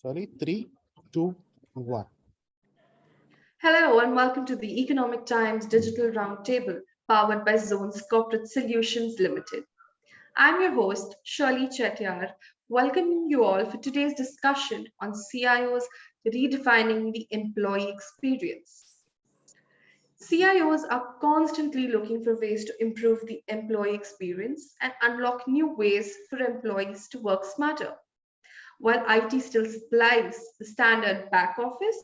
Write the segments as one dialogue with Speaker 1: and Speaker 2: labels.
Speaker 1: Sorry, 3, 2, 1.
Speaker 2: Hello and welcome to the Economic Times Digital Roundtable powered by Zones Corporate Solutions Limited. I'm your host, Shirley Chettiar, welcoming you all for today's discussion on CIOs redefining the employee experience. CIOs are constantly looking for ways to improve the employee experience and unlock new ways for employees to work smarter. While IT still supplies the standard back office,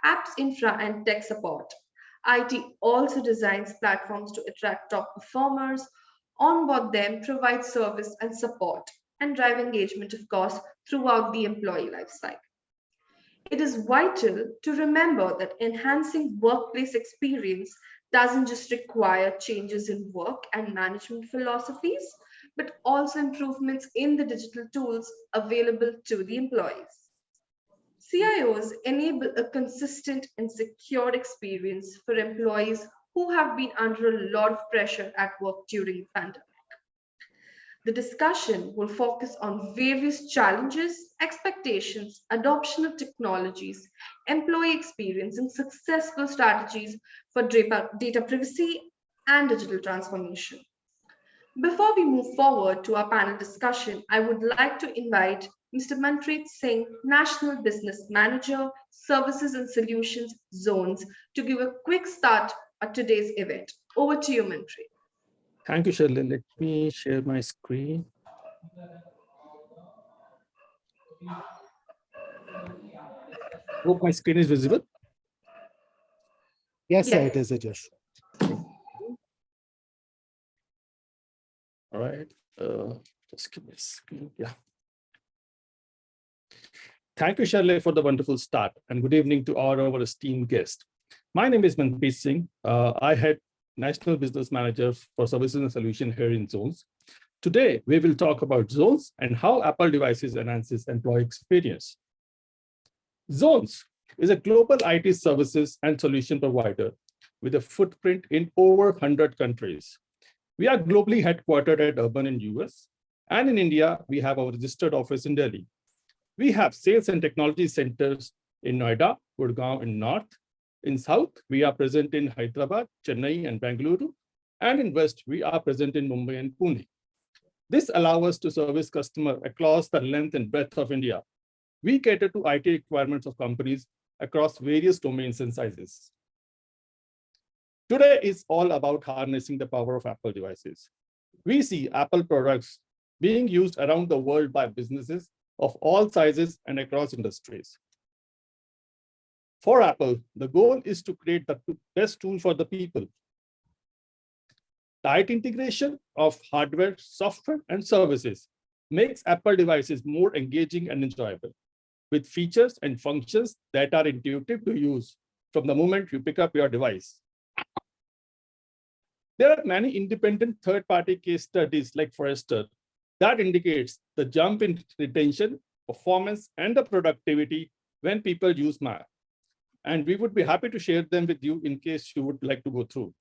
Speaker 2: apps, infra, and tech support, IT also designs platforms to attract top performers, onboard them, provide service and support, and drive engagement, of course, throughout the employee lifecycle. It is vital to remember that enhancing workplace experience doesn't just require changes in work and management philosophies, but also improvements in the digital tools available to the employees. CIOs enable a consistent and secure experience for employees who have been under a lot of pressure at work during the pandemic. The discussion will focus on various challenges, expectations, adoption of technologies, employee experience, and successful strategies for data privacy and digital transformation. Before we move forward to our panel discussion, I would like to invite Mr. Manpreet Singh, National Business Manager, Services and Solutions Zones, to give a quick start at today's event. Over to you, Manpreet.
Speaker 3: Thank you, Shirley. Let me share my screen. Hope my screen is visible.
Speaker 1: Yes, sir, it is, Ajas.
Speaker 3: All right. Just give me a screen. Yeah. Thank you, Shirley, for the wonderful start, and good evening to all our esteemed guests. My name is Manpreet Singh. I head National Business Manager for Services and Solutions here in Zones. Today, we will talk about Zones and how Apple devices enhances employee experience. Zones is a global IT services and solution provider with a footprint in over 100 countries. We are globally headquartered at Urban in US, and in India, we have our registered office in Delhi. We have sales and technology centers in Noida, Gurgaon in North. In South, we are present in Hyderabad, Chennai, and Bangalore. And in West, we are present in Mumbai and Pune. This allows us to service customers across the length and breadth of India. We cater to IT requirements of companies across various domains and sizes. Today is all about harnessing the power of Apple devices. We see Apple products being used around the world by businesses of all sizes and across industries. For Apple, the goal is to create the best tool for the people. Tight integration of hardware, software, and services makes Apple devices more engaging and enjoyable, with features and functions that are intuitive to use from the moment you pick up your device. There are many independent third-party case studies like Forrester that indicates the jump in retention, performance, and the productivity when people use Mac. And we would be happy to share them with you in case you would like to go through.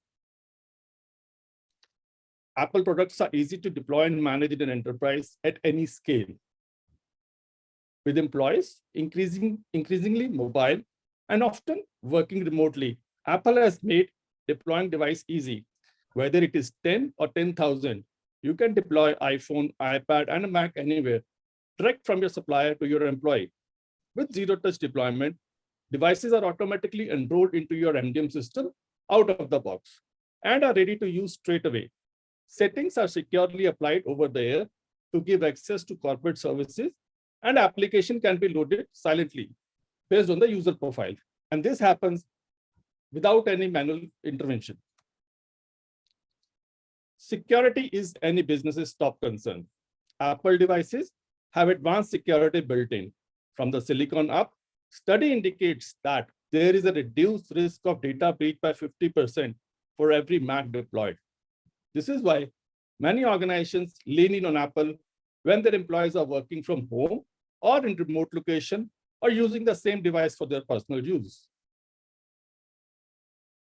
Speaker 3: Apple products are easy to deploy and manage in an enterprise at any scale. With employees increasingly mobile and often working remotely, Apple has made deploying device easy. Whether it is 10 or 10,000, you can deploy iPhone, iPad, and a Mac anywhere, direct from your supplier to your employee. With zero-touch deployment, devices are automatically enrolled into your MDM system out of the box and are ready to use straight away. Settings are securely applied over the air to give access to corporate services, and application can be loaded silently based on the user profile. And this happens without any manual intervention. Security is any business's top concern. Apple devices have advanced security built in. From the silicon up, study indicates that there is a reduced risk of data breach by 50% for every Mac deployed. This is why many organizations lean in on Apple when their employees are working from home or in remote location or using the same device for their personal use.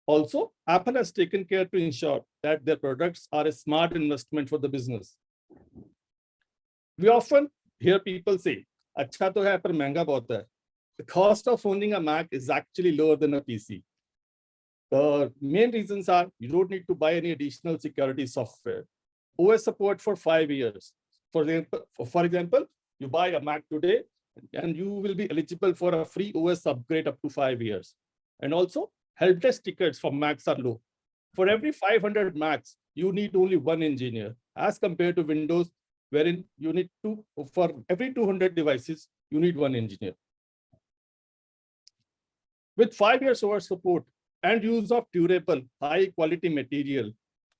Speaker 3: Also, Apple has taken care to ensure that their products are a smart investment for the business. We often hear people say, "Acha to hai, par महंगा बहुत है." the cost of owning a Mac is actually lower than a PC. The main reasons are you don't need to buy any additional security software. OS support for 5 years. For example, you buy a Mac today and you will be eligible for a free OS upgrade up to 5 years. And also, help desk tickets for Macs are low. For every 500 Macs, you need only one engineer, as compared to Windows, wherein you need for every 200 devices, you need one engineer. With 5 years OS support and use of durable, high quality material,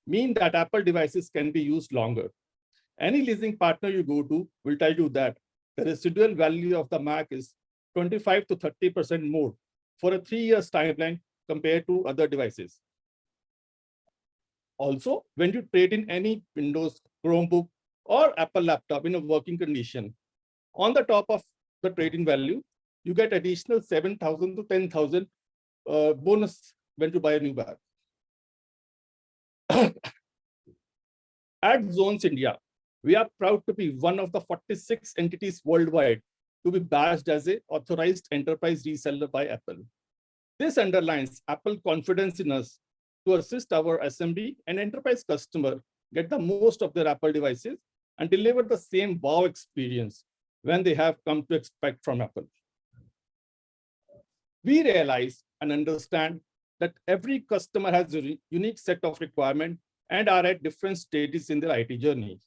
Speaker 3: mean that Apple devices can be used longer. Any leasing partner you go to will tell you that the residual value of the Mac is 25 to 30% more for a 3 years timeline compared to other devices. Also, when you trade in any Windows, Chromebook, or Apple laptop in a working condition, on the top of the trade-in value, you get additional 7,000 to 10,000 bonus when you buy a new bag. At Zones India, we are proud to be one of the 46 entities worldwide to be badged as an authorized enterprise reseller by Apple. This underlines Apple's confidence in us to assist our SMB and enterprise customer get the most of their Apple devices and deliver the same wow experience when they have come to expect from Apple. We realize and understand that every customer has a unique set of requirements and are at different stages in their IT journey.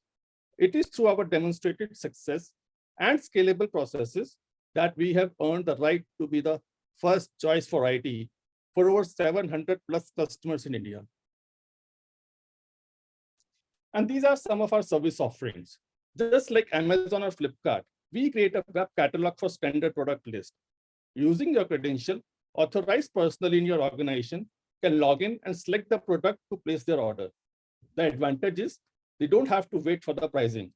Speaker 3: It is through our demonstrated success and scalable processes that we have earned the right to be the first choice for IT for over 700 plus customers in India. And these are some of our service offerings. Just like Amazon or Flipkart, we create a web catalog for standard product list. Using your credential, authorized personnel in your organization can log in and select the product to place their order. The advantage is they don't have to wait for the pricing.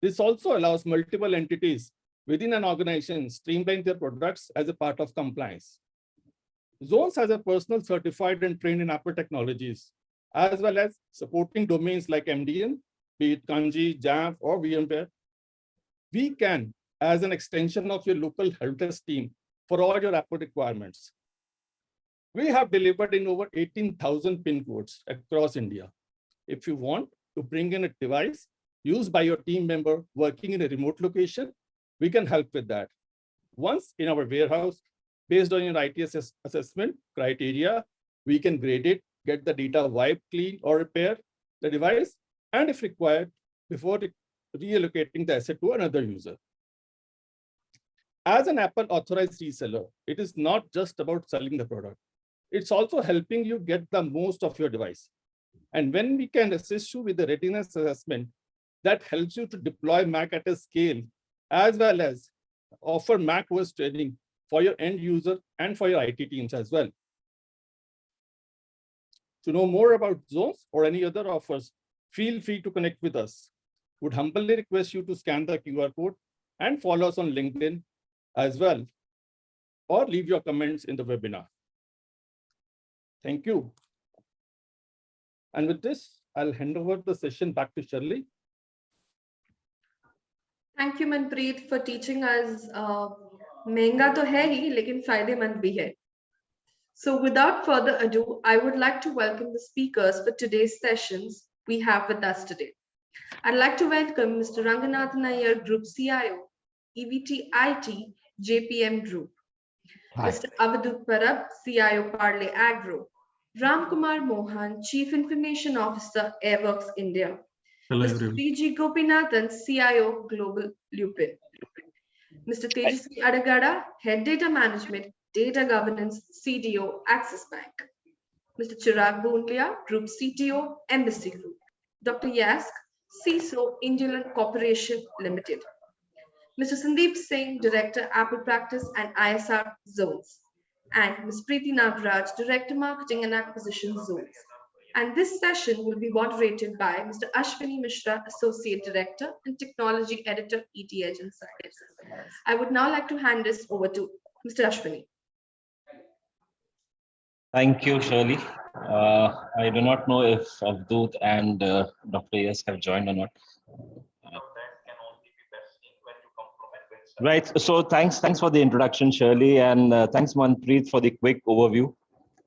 Speaker 3: This also allows multiple entities within an organization streamline their products as a part of compliance. Zones has a personal certified and trained in Apple technologies, as well as supporting domains like MDN, be it Kanji, Jamf, or VMware. We can, as an extension of your local help desk team for all your Apple requirements. We have delivered in over 18,000 PIN codes across India. If you want to bring in a device used by your team member working in a remote location, we can help with that. Once in our warehouse, based on your IT assessment criteria, we can grade it, get the data wiped clean or repair the device, and if required, before reallocating the asset to another user. As an Apple authorized reseller, it is not just about selling the product. It's also helping you get the most of your device. And when we can assist you with the readiness assessment, that helps you to deploy Mac at a scale, as well as offer Mac OS training for your end user and for your IT teams as well. To know more about Zones or any other offers, feel free to connect with us. Would humbly request you to scan the QR code and follow us on LinkedIn as well, or leave your comments in the webinar. Thank you. And with this, I'll hand over the session back to Shirley.
Speaker 2: Thank you, Manpreet, for teaching us. महंगा तो है ही, लेकिन फायदेमंद भी है. So without further ado, I would like to welcome the speakers for today's sessions we have with us today. I'd like to welcome Mr. Ranganathan Iyer, Group CIO, EVT IT, JPM Group.
Speaker 1: Hi.
Speaker 2: Mr. Avadut Parab, CIO, Parley Agro. Ram Kumar Mohan, Chief Information Officer, Airworks India.
Speaker 4: Hello,
Speaker 2: Mr.
Speaker 4: everyone.
Speaker 2: P.G. Gopinathan, CIO, Global Lupin. Mr. Tejasvi Adagada, Head Data Management, Data Governance, CDO, Axis Bank. Mr. Chirag Bundlia, Group CTO, Embassy Group. Dr. Yask, CISO, Indian Corporation Limited. Mr. Sandeep Singh, Director, Apple Practice and ISR Zones. And Ms. Preeti Nagraj, Director, Marketing and Acquisition Zones. And this session will be moderated by Mr. Ashwini Mishra, Associate Director and Technology Editor, ETH Insights. I would now like to hand this over to Mr. Ashwini.
Speaker 4: Thank you, Shirley. I do not know if Avdut and Dr. Yes have joined or not. Right. So thanks for the introduction, Shirley, and thanks, Manpreet, for the quick overview.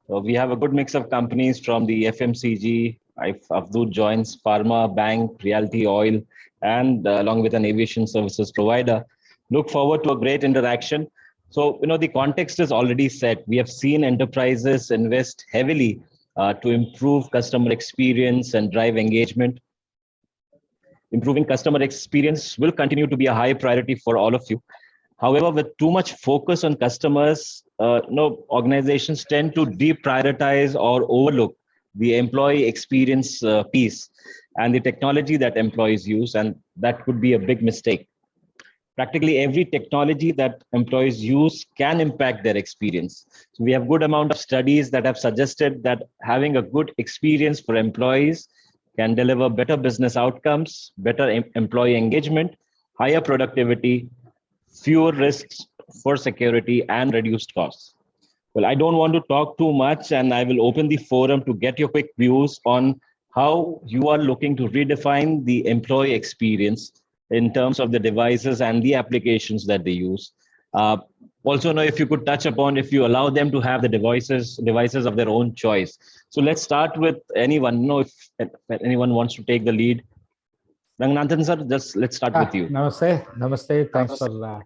Speaker 4: We have a good mix of companies from the FMCG, Avdoot joins pharma, bank, realty, oil, and along with an aviation services provider. Look forward to a great interaction. So, the context is already set. We have seen enterprises invest heavily to improve customer experience and drive engagement. Improving customer experience will continue to be a high priority for all of you. However, with too much focus on customers, organizations tend to deprioritize or overlook the employee experience piece and the technology that employees use, and that could be a big mistake. Practically every technology that employees use can impact their experience. So we have good amount of studies that have suggested that having a good experience for employees can deliver better business outcomes, better employee engagement, higher productivity, fewer risks for security, and reduced costs. Well, I don't want to talk too much, and I will open the forum to get your quick views on how you are looking to redefine the employee experience in terms of the devices and the applications that they use. Also, know if you could touch upon if you allow them to have the devices of their own choice. So let's start with anyone. If anyone wants to take the lead. Ranganathan sir, just let's start with you.
Speaker 5: Namaste. Thanks for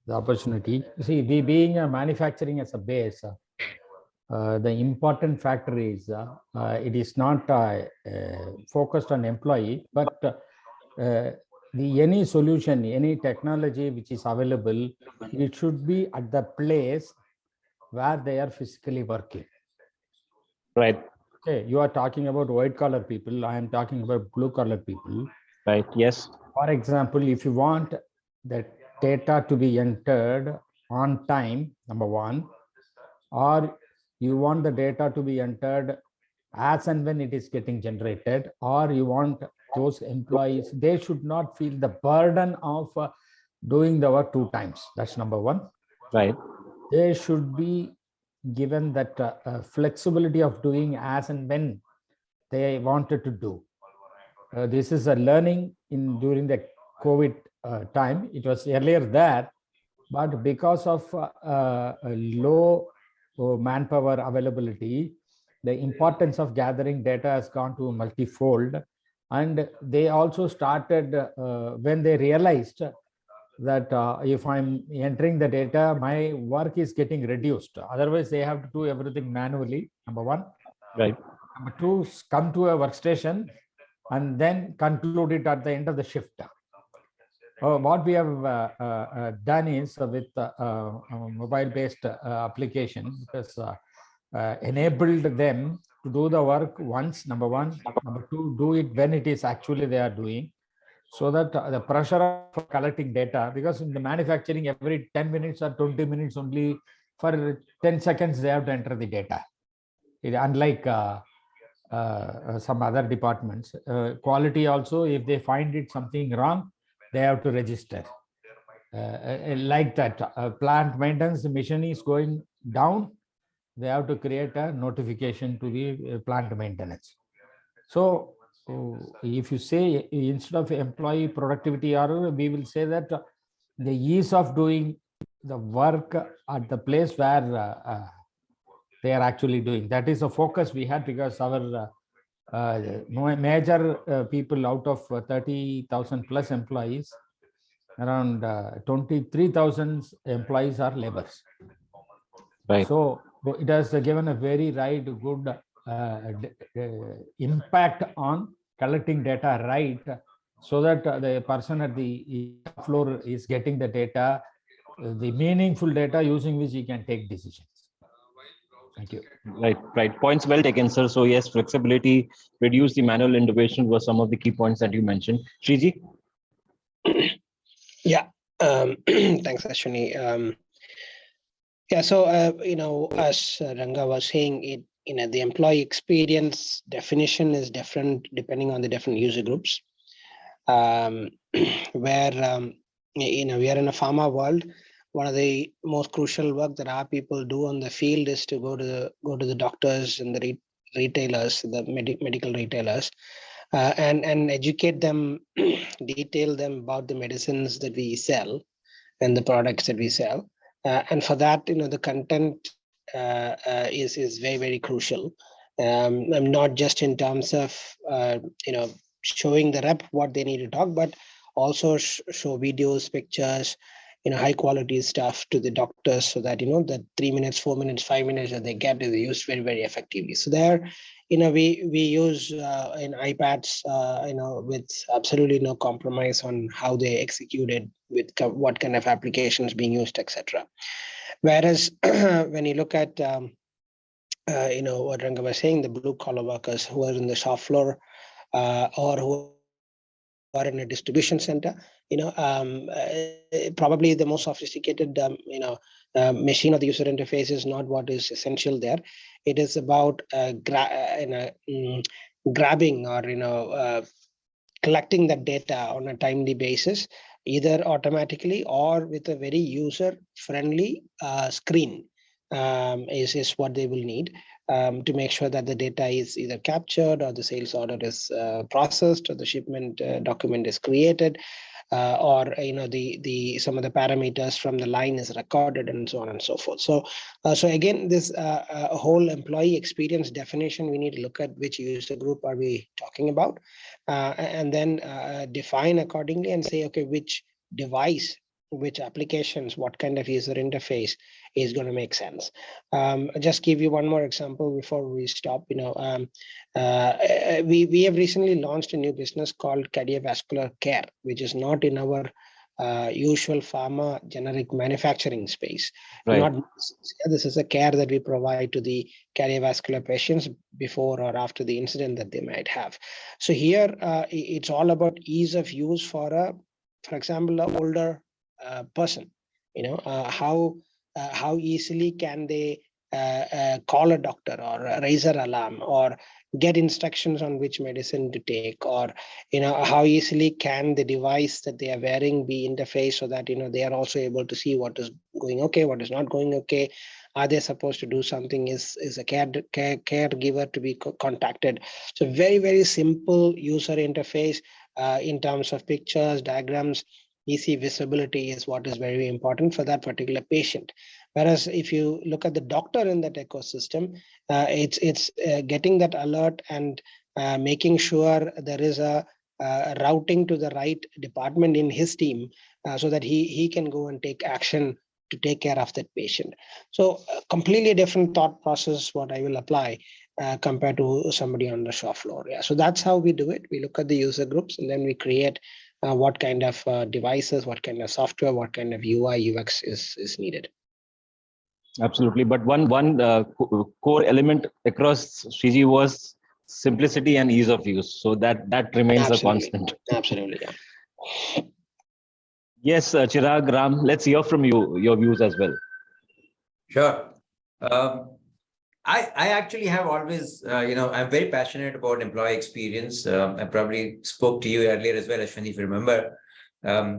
Speaker 5: the opportunity. See, we being a manufacturing as a base, the important factor is it is not focused on employee, but any solution, any technology which is available, it should be at the place where they are physically working.
Speaker 4: Right.
Speaker 5: Okay, you are talking about white collar people. I am talking about blue collar people.
Speaker 4: Right. Yes.
Speaker 5: For example, if you want the data to be entered on time, number one, or you want the data to be entered as and when it is getting generated, or you want those employees, they should not feel the burden of doing the work 2 times. That's number one.
Speaker 4: Right.
Speaker 5: They should be given that flexibility of doing as and when they wanted to do. This is a learning during the COVID time. It was earlier there, but because of low manpower availability, the importance of gathering data has gone to multifold. And they also started when they realized that if I'm entering the data, my work is getting reduced. Otherwise, they have to do everything manually, number one.
Speaker 4: Right.
Speaker 5: Number two, come to a workstation and then conclude it at the end of the shift. What we have done is with mobile-based application, because enabled them to do the work once, number one. Number two, do it when it is actually they are doing, so that the pressure of collecting data, because in the manufacturing, every 10 minutes or 20 minutes only, for 10 seconds, they have to enter the data. Unlike some other departments. Quality also, if they find it something wrong, they have to register. Like that, plant maintenance, the machine is going down, they have to create a notification to the plant maintenance. So if you say instead of employee productivity error, we will say that the ease of doing the work at the place where they are actually doing. That is a focus we had, because our major people out of 30,000 plus employees, around 23,000 employees are laborers.
Speaker 4: Right.
Speaker 5: So it has given a very good impact on collecting data right, so that the person at the floor is getting the data, the meaningful data using which he can take decisions. Thank you.
Speaker 4: Right. Points well taken, sir. So yes, flexibility, reduce the manual intervention were some of the key points that you mentioned. Shriji?
Speaker 6: Yeah. Thanks, Ashwini. Yeah. So as Ranga was saying, the employee experience definition is different depending on the different user groups. Where we are in a pharma world. One of the most crucial work that our people do on the field is to go to the doctors and the retailers, the medical retailers, and educate them, detail them about the medicines that we sell, and the products that we sell. And for that, the content is very, very crucial. Not just in terms of showing the rep what they need to talk, but also show videos, pictures, high quality stuff to the doctors, so that that 3 minutes, 4 minutes, 5 minutes that they get is used very, very effectively. So there, we use in iPads, with absolutely no compromise on how they executed, with what kind of applications being used, etc. Whereas when you look at what Ranga was saying, the blue collar workers who are in the shop floor, or who are in a distribution center, probably the most sophisticated machine or the user interface is not what is essential there. It is about grabbing, or collecting that data on a timely basis, either automatically or with a very user friendly screen, is what they will need to make sure that the data is either captured, or the sales order is processed, or the shipment document is created, or the some of the parameters from the line is recorded, and so on and so forth. So again, this whole employee experience definition, we need to look at which user group are we talking about, and then define accordingly and say, okay, which device, which applications, what kind of user interface is going to make sense. Just give you one more example before we stop. We have recently launched a new business called cardiovascular care, which is not in our usual pharma generic manufacturing space.
Speaker 4: Right.
Speaker 6: This is a care that we provide to the cardiovascular patients before or after the incident that they might have. So here, it's all about ease of use for example, an older person. How easily can they call a doctor, or raise an alarm, or get instructions on which medicine to take, or how easily can the device that they are wearing be interfaced, so that they are also able to see what is going okay, what is not going okay. Are they supposed to do something? Is a caregiver to be contacted? So very, very simple user interface in terms of pictures, diagrams. Easy visibility is what is very important for that particular patient. Whereas if you look at the doctor in that ecosystem, it's getting that alert and making sure there is a routing to the right department in his team, so that he can go and take action to take care of that patient. So completely different thought process what I will apply compared to somebody on the shop floor. Yeah, so that's how we do it. We look at the user groups, and then we create what kind of devices, what kind of software, what kind of UI UX is needed.
Speaker 4: Absolutely. But one core element across Shriji was simplicity and ease of use. So that remains
Speaker 6: Absolutely.
Speaker 4: a constant.
Speaker 6: Absolutely, yeah.
Speaker 4: Yes, Chirag, Ram, let's hear from you, your views as well.
Speaker 7: Sure. I actually have always, I'm very passionate about employee experience. I probably spoke to you earlier as well, Ashwini, if you remember. I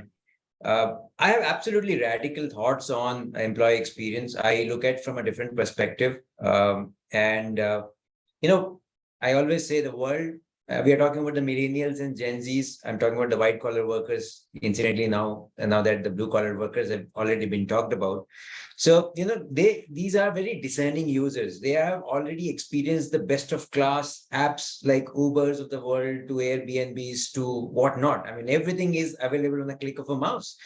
Speaker 7: have absolutely radical thoughts on employee experience. I look at from a different perspective. I always say the world, we are talking about the millennials and Gen Zs. I'm talking about the white collar workers, incidentally now that the blue collar workers have already been talked about. So, these are very discerning users. They have already experienced the best of class apps like Ubers of the world to Airbnbs to whatnot. I mean, everything is available on the click of a mouse.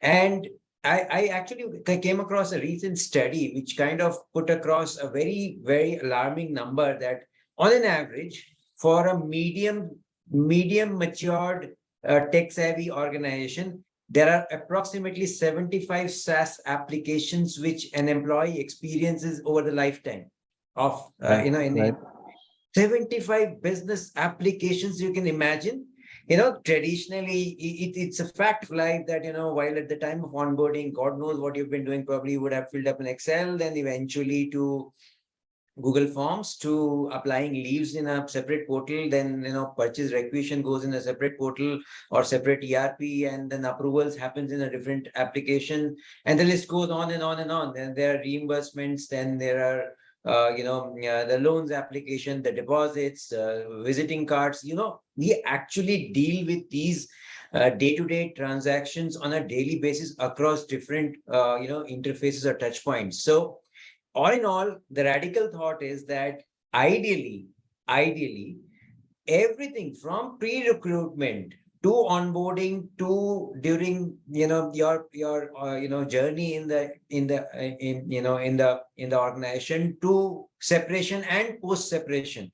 Speaker 7: And I actually came across a recent study which kind of put across a very, very alarming number that on an average, for a medium matured tech-savvy organization, there are approximately 75 SaaS applications which an employee experiences over the lifetime of, 75 business applications. You can imagine, traditionally, it's a fact of life that, while at the time of onboarding, God knows what you've been doing, probably you would have filled up an Excel, then eventually to Google Forms, to applying leaves in a separate portal, then purchase requisition goes in a separate portal or separate ERP, and then approvals happens in a different application, and the list goes on and on and on. Then there are reimbursements, then there are the loans application, the deposits, visiting cards. We actually deal with these day-to-day transactions on a daily basis across different, interfaces or touch points. So all in all, the radical thought is that ideally, everything from pre-recruitment to onboarding to during your journey in the organization to separation and post separation.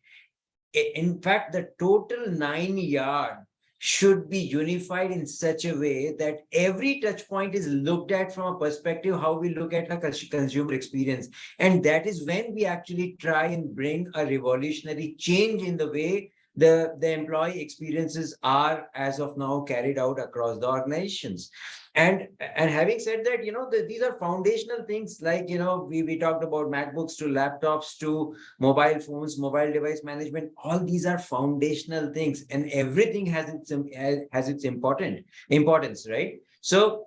Speaker 7: In fact, the total 9 yard should be unified in such a way that every touch point is looked at from a perspective how we look at a consumer experience. And that is when we actually try and bring a revolutionary change in the way the employee experiences are as of now carried out across the organizations. And having said that, these are foundational things like, we talked about MacBooks to laptops to mobile phones, mobile device management. All these are foundational things, and everything has its importance, right? So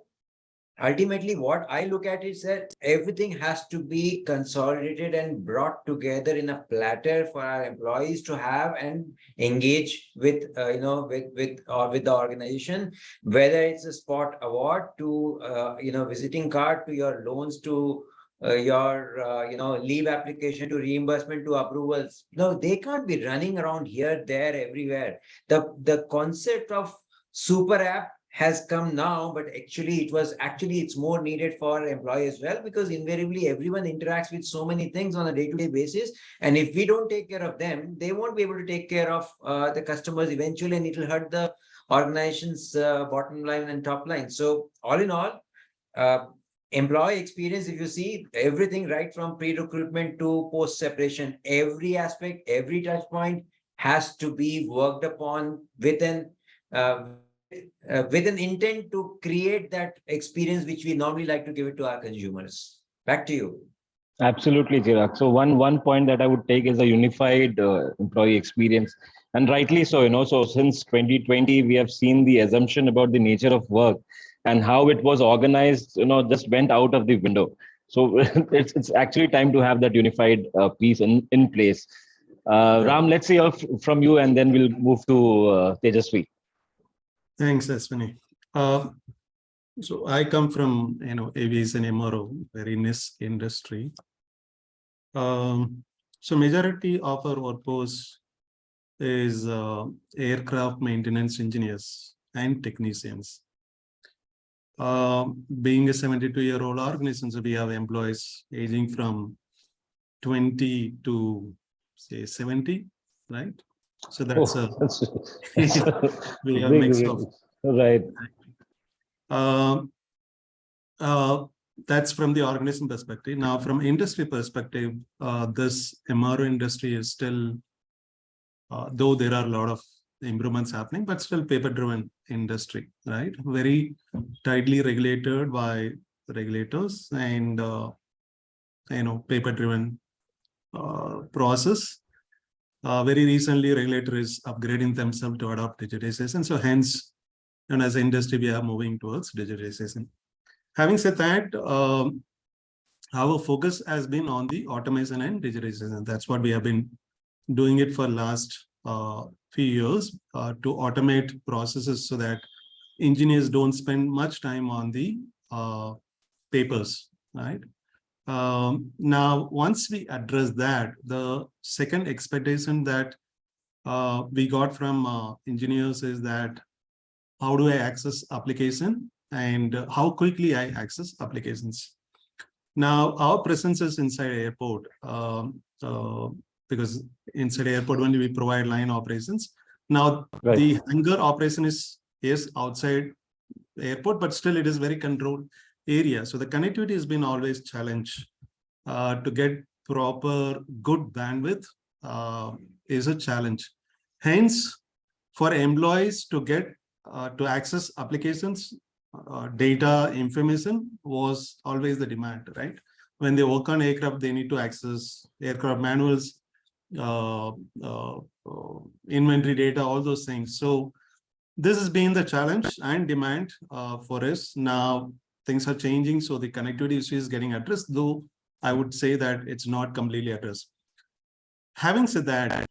Speaker 7: ultimately, what I look at is that everything has to be consolidated and brought together in a platter for our employees to have and engage with, with the organization, whether it's a spot award to, visiting card to your loans to your leave application to reimbursement to approvals. No, they can't be running around here, there, everywhere. The concept of super app has come now, but it's more needed for employees as well, because invariably everyone interacts with so many things on a day-to-day basis, and if we don't take care of them, they won't be able to take care of the customers eventually, and it will hurt the organization's bottom line and top line. So all in all, employee experience, if you see everything right from pre-recruitment to post-separation, every aspect, every touch point has to be worked upon with an intent to create that experience which we normally like to give it to our consumers. Back to you.
Speaker 4: Absolutely, Chirag. So one point that I would take is a unified employee experience, and rightly so. So since 2020, we have seen the assumption about the nature of work and how it was organized. Just went out of the window. So it's actually time to have that unified piece in place. Ram, let's hear from you, and then we'll move to Tejasvi.
Speaker 1: Thanks, Ashwini. So I come from aviation MRO, very niche industry. So majority of our workforce is aircraft maintenance engineers and technicians. Being a 72-year-old organization, so we have employees aging from 20 to say 70, right? So that's we have a mix of
Speaker 4: right.
Speaker 1: That's from the organization perspective. Now, from industry perspective, this MRO industry is still, though there are a lot of improvements happening, but still paper-driven industry, right? Very tightly regulated by regulators and paper-driven process. Very recently, regulator is upgrading themselves to adopt digitization. So hence, and as an industry, we are moving towards digitization. Having said that, our focus has been on the automation and digitization. That's what we have been doing it for last few years to automate processes so that engineers don't spend much time on the papers, right? Now, once we address that, the second expectation that we got from engineers is that how do I access application and how quickly I access applications. Now, our presence is inside airport because inside airport only we provide line operations. Now, right. The hangar operation is outside airport, but still it is very controlled area. So the connectivity has been always challenged. To get proper good bandwidth is a challenge. Hence, for employees to get to access applications, data, information was always the demand, right? When they work on aircraft, they need to access aircraft manuals, inventory data, all those things. So this has been the challenge and demand for us. Now things are changing, so the connectivity issue is getting addressed, though I would say that it's not completely addressed. Having said that,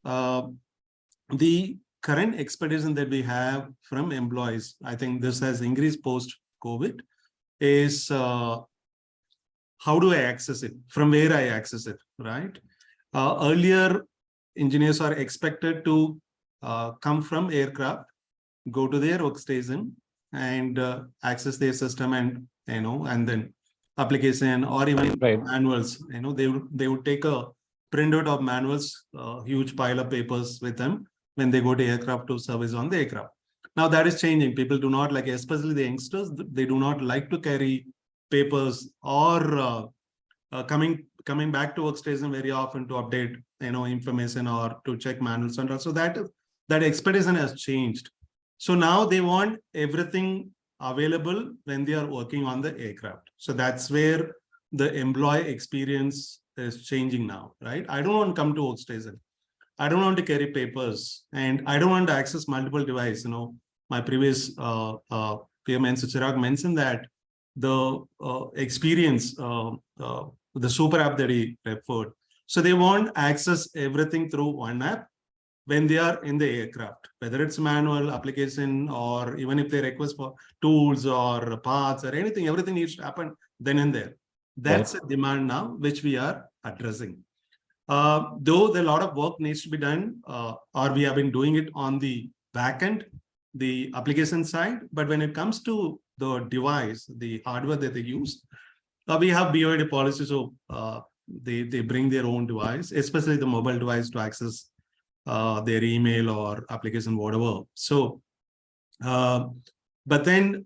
Speaker 1: the current expectation that we have from employees, I think this has increased post-COVID, is how do I access it? From where I access it, right? Earlier, engineers are expected to come from aircraft, go to their workstation, and access their system, and and then application or even manuals. They would take a printout of manuals, huge pile of papers with them when they go to aircraft to service on the aircraft. Now that is changing. People do not like, especially the youngsters, they do not like to carry papers or coming back to workstation very often to update information or to check manuals, and also that expectation has changed. So now they want everything available when they are working on the aircraft. So that's where the employee experience is changing now, right? I don't want to come to workstation. I don't want to carry papers, and I don't want to access multiple devices. My previous PM Chirag mentioned that the experience, the super app that he referred. So they want access everything through one app when they are in the aircraft, whether it's manual application or even if they request for tools or paths or anything, everything needs to happen then and there. That's a demand now, which we are addressing. Though a lot of work needs to be done, or we have been doing it on the back end, the application side, but when it comes to the device, the hardware that they use, we have BOID policy, so they bring their own device, especially the mobile device, to access their email or application, whatever. So, but then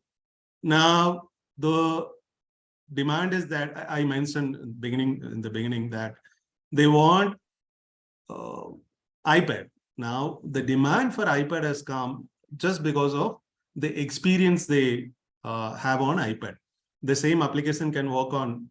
Speaker 1: now the demand is that I mentioned in the beginning that they want iPad. Now the demand for iPad has come just because of the experience they have on iPad. The same application can work on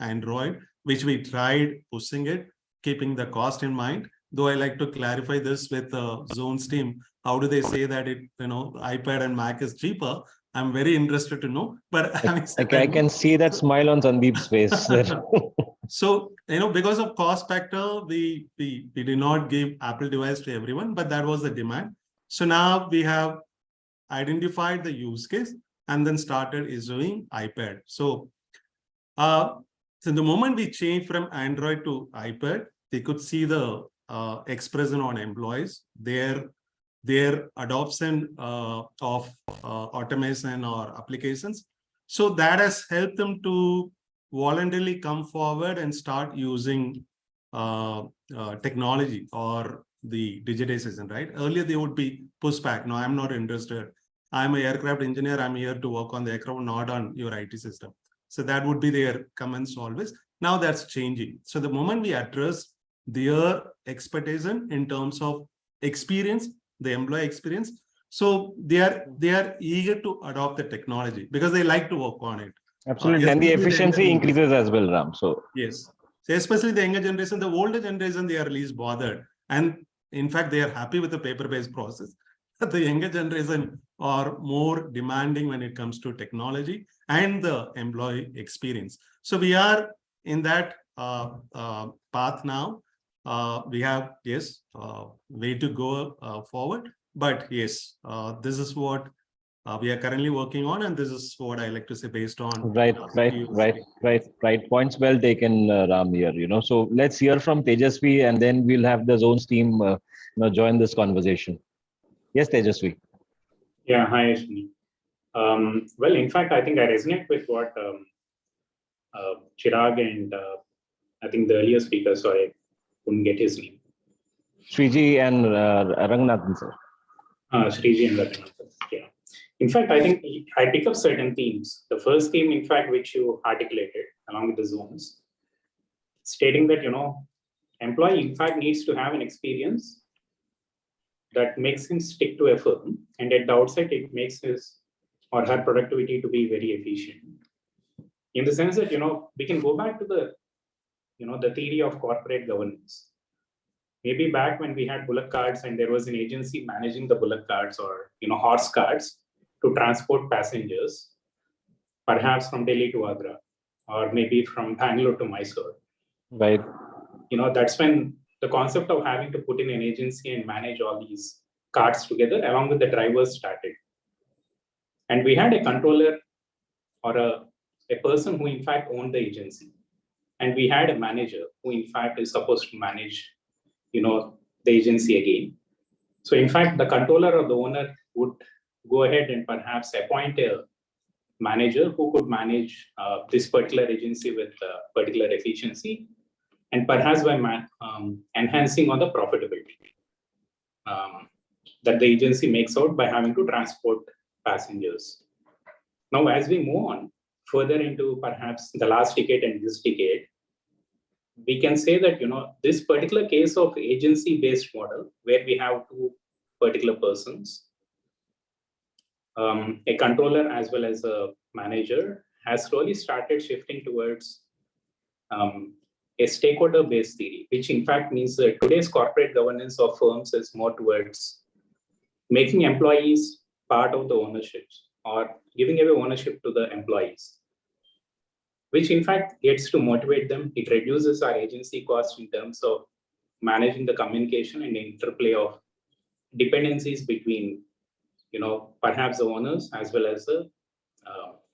Speaker 1: Android, which we tried pushing it, keeping the cost in mind. Though I like to clarify this with Zone's team, how do they say that iPad and Mac is cheaper? I'm very interested to know. But
Speaker 4: I can see that smile on Sandeep's face.
Speaker 1: So because of cost factor, we did not give Apple device to everyone, but that was the demand. So now we have identified the use case and then started issuing iPad. So, so the moment we changed from Android to iPad, they could see the expression on employees, their adoption of automation or applications. So that has helped them to voluntarily come forward and start using technology or the digitization, right? Earlier, they would be pushed back. No, I'm not interested. I'm an aircraft engineer. I'm here to work on the aircraft, not on your IT system. So that would be their comments always. Now that's changing. So the moment we address their expectation in terms of experience, the employee experience, so they are eager to adopt the technology because they like to work on it.
Speaker 4: Absolutely, and the efficiency increases as well, Ram. So
Speaker 1: yes, so especially the younger generation, the older generation, they are least bothered, and in fact, they are happy with the paper-based process. The younger generation are more demanding when it comes to technology and the employee experience. So we are in that path now. We have, yes, way to go forward. But yes, this is what we are currently working on, and this is what I like to say based on
Speaker 4: right. Points well taken, Ram. Here, So let's hear from Tejasvi, and then we'll have the Zones team, join this conversation. Yes, Tejasvi.
Speaker 8: Yeah, hi, Ashwini. Well, in fact, I think I resonate with what Chirag and I think the earlier speaker, sorry, I couldn't get his name.
Speaker 4: Sriji and Ranganathan, sir.
Speaker 8: Sriji and Ranganathan, yeah. In fact, I think I pick up certain themes. The first theme, in fact, which you articulated along with the zones, stating that, employee, in fact, needs to have an experience that makes him stick to a firm, and at the outset, it makes his or her productivity to be very efficient. In the sense that, we can go back to the, the theory of corporate governance. Maybe back when we had bullock carts and there was an agency managing the bullock carts or, horse carts to transport passengers, perhaps from Delhi to Agra. or maybe from Bangalore to Mysore.
Speaker 4: Right.
Speaker 8: That's when the concept of having to put in an agency and manage all these carts together along with the drivers started. And we had a controller or a person who in fact owned the agency. And we had a manager who in fact is supposed to manage, the agency again. So in fact, the controller or the owner would go ahead and perhaps appoint a manager who could manage this particular agency with particular efficiency, and perhaps by enhancing on the profitability that the agency makes out by having to transport passengers. Now, as we move on further into perhaps the last decade and this decade, we can say that this particular case of agency-based model, where we have two particular persons, a controller as well as a manager, has slowly started shifting towards a stakeholder-based theory, which in fact means that today's corporate governance of firms is more towards making employees part of the ownership or giving away ownership to the employees, which in fact gets to motivate them. It reduces our agency cost in terms of managing the communication and the interplay of dependencies between, perhaps the owners as well as the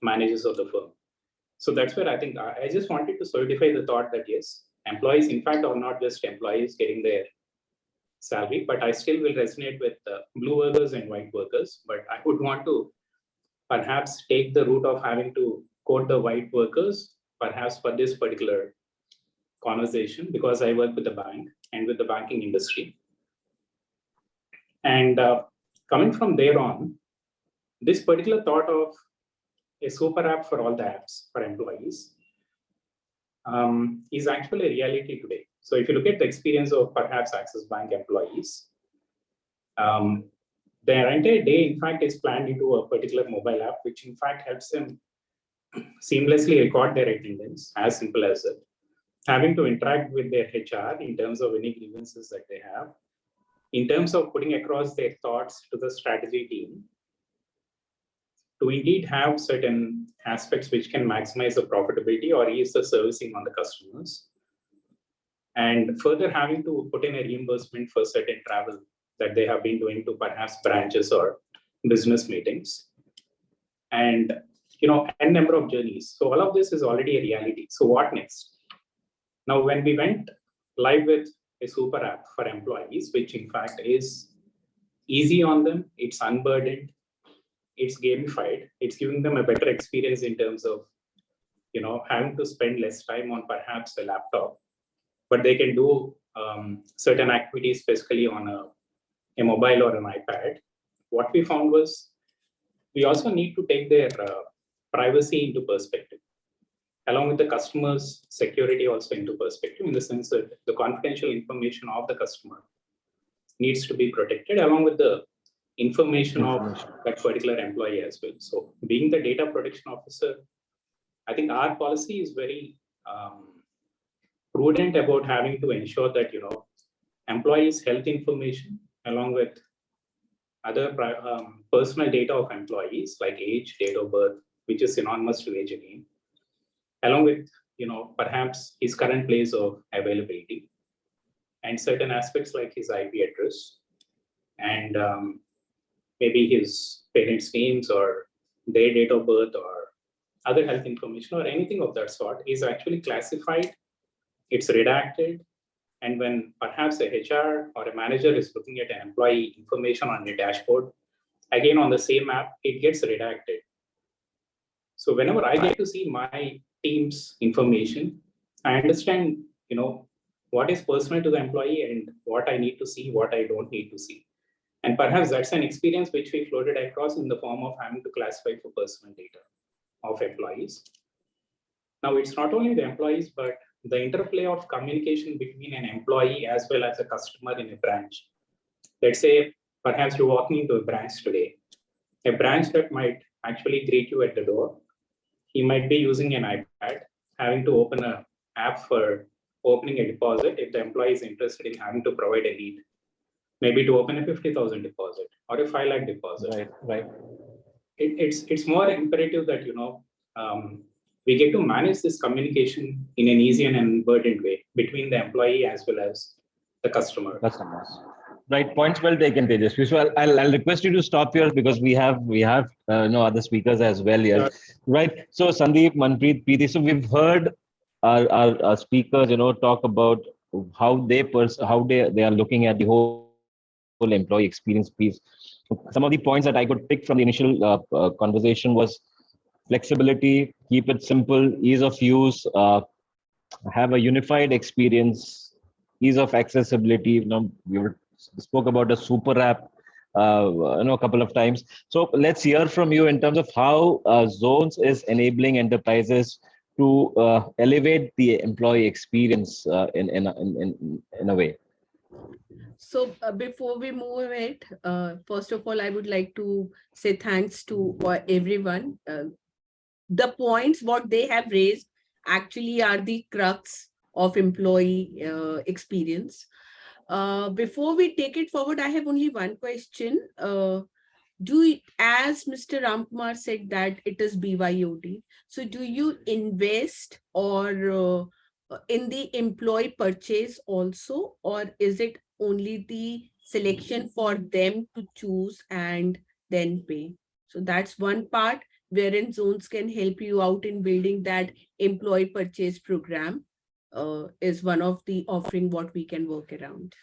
Speaker 8: managers of the firm. So that's where I think I just wanted to solidify the thought that yes, employees in fact are not just employees getting their salary, but I still will resonate with blue workers and white workers. But I would want to perhaps take the route of having to quote the white workers, perhaps for this particular conversation, because I work with the bank and with the banking industry. And coming from there on, this particular thought of a super app for all the apps for employees is actually a reality today. So if you look at the experience of perhaps Axis Bank employees, their entire day, in fact, is planned into a particular mobile app, which in fact helps them seamlessly record their attendance, as simple as it. Having to interact with their HR in terms of any grievances that they have, in terms of putting across their thoughts to the strategy team, to indeed have certain aspects which can maximize the profitability or ease the servicing on the customers. And further having to put in a reimbursement for certain travel that they have been doing to perhaps branches or business meetings. And n number of journeys. So all of this is already a reality. So what next? Now, when we went live with a super app for employees, which in fact is easy on them, it's unburdened, it's gamified, it's giving them a better experience in terms of having to spend less time on perhaps a laptop, but they can do certain activities specifically on a mobile or an iPad. What we found was we also need to take their privacy into perspective, along with the customer's security also into perspective, in the sense that the confidential information of the customer needs to be protected, along with the information of that particular employee as well. So being the data protection officer, I think our policy is very prudent about having to ensure that, employees' health information, along with other personal data of employees like age, date of birth, which is synonymous to age again, along with, perhaps his current place of availability and certain aspects like his IP address and maybe his parents' names or their date of birth or other health information or anything of that sort is actually classified, it's redacted. And when perhaps a HR or a manager is looking at an employee information on a dashboard, again on the same app, it gets redacted. So whenever I get to see my team's information, I understand, what is personal to the employee and what I need to see, what I don't need to see. And perhaps that's an experience which we floated across in the form of having to classify for personal data of employees. Now, it's not only the employees, but the interplay of communication between an employee as well as a customer in a branch. Let's say, perhaps you're walking into a branch today, a branch that might actually greet you at the door. He might be using an iPad, having to open an app for opening a deposit if the employee is interested in having to provide a lead, maybe to open a 50,000 deposit or a 5 lakh deposit.
Speaker 4: Right.
Speaker 8: It's more imperative that, we get to manage this communication in an easy and unburdened way between the employee as well as the customer.
Speaker 4: Customers. Right, points well taken, Tejas. So I'll request you to stop here because we have other speakers as well here. Right. So Sandeep, Manpreet, Preeti. So we've heard our speakers, talk about how they are looking at the whole employee experience piece. Some of the points that I could pick from the initial conversation was flexibility, keep it simple, ease of use, have a unified experience, ease of accessibility. Spoke about a super app, a couple of times. So let's hear from you in terms of how Zones is enabling enterprises to elevate the employee experience in a way.
Speaker 9: So before we move it, first of all, I would like to say thanks to everyone. The points what they have raised actually are the crux of employee experience. Before we take it forward, I have only one question. As Mr. Ramkumar said that it is BYOD, so do you invest or in the employee purchase also, or is it only the selection for them to choose and then pay? So that's one part wherein Zones can help you out in building that employee purchase program, is one of the offering what we can work around.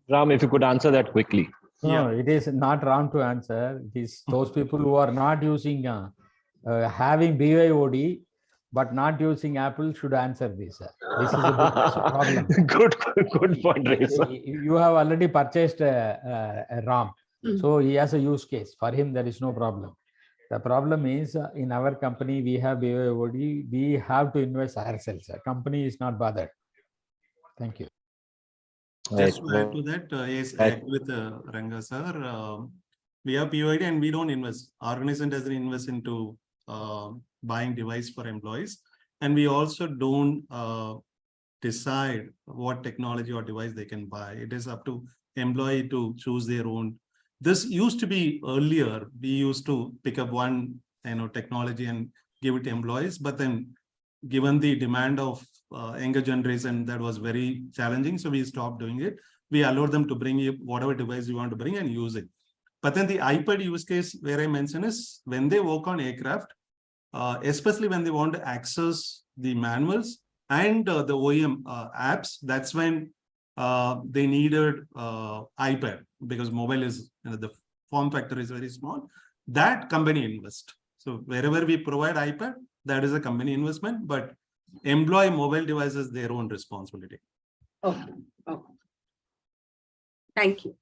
Speaker 4: Ram, if you could answer that quickly.
Speaker 5: No, it is not wrong to answer. It is those people who are not using, having BYOD, but not using Apple should answer this. This is a problem.
Speaker 4: Good point, Reza.
Speaker 5: You have already purchased a RAM. So he has a use case. For him, there is no problem. The problem is in our company, we have BYOD. We have to invest ourselves. The company is not bothered. Thank you.
Speaker 1: Just to add to that, yes, I agree with Ranga sir. We have POID and we don't invest. Organization doesn't invest into buying device for employees. And we also don't decide what technology or device they can buy. It is up to employee to choose their own. This used to be earlier. We used to pick up one technology and give it to employees. But then given the demand of younger generation, that was very challenging. So we stopped doing it. We allowed them to bring whatever device you want to bring and use it. But then the iPad use case where I mentioned is when they work on aircraft, especially when they want to access the manuals and the OEM apps, that's when they needed iPad because mobile is, the form factor is very small. That company invest. So wherever we provide iPad, that is a company investment, but employee mobile devices, their own responsibility.
Speaker 9: Okay. Thank you.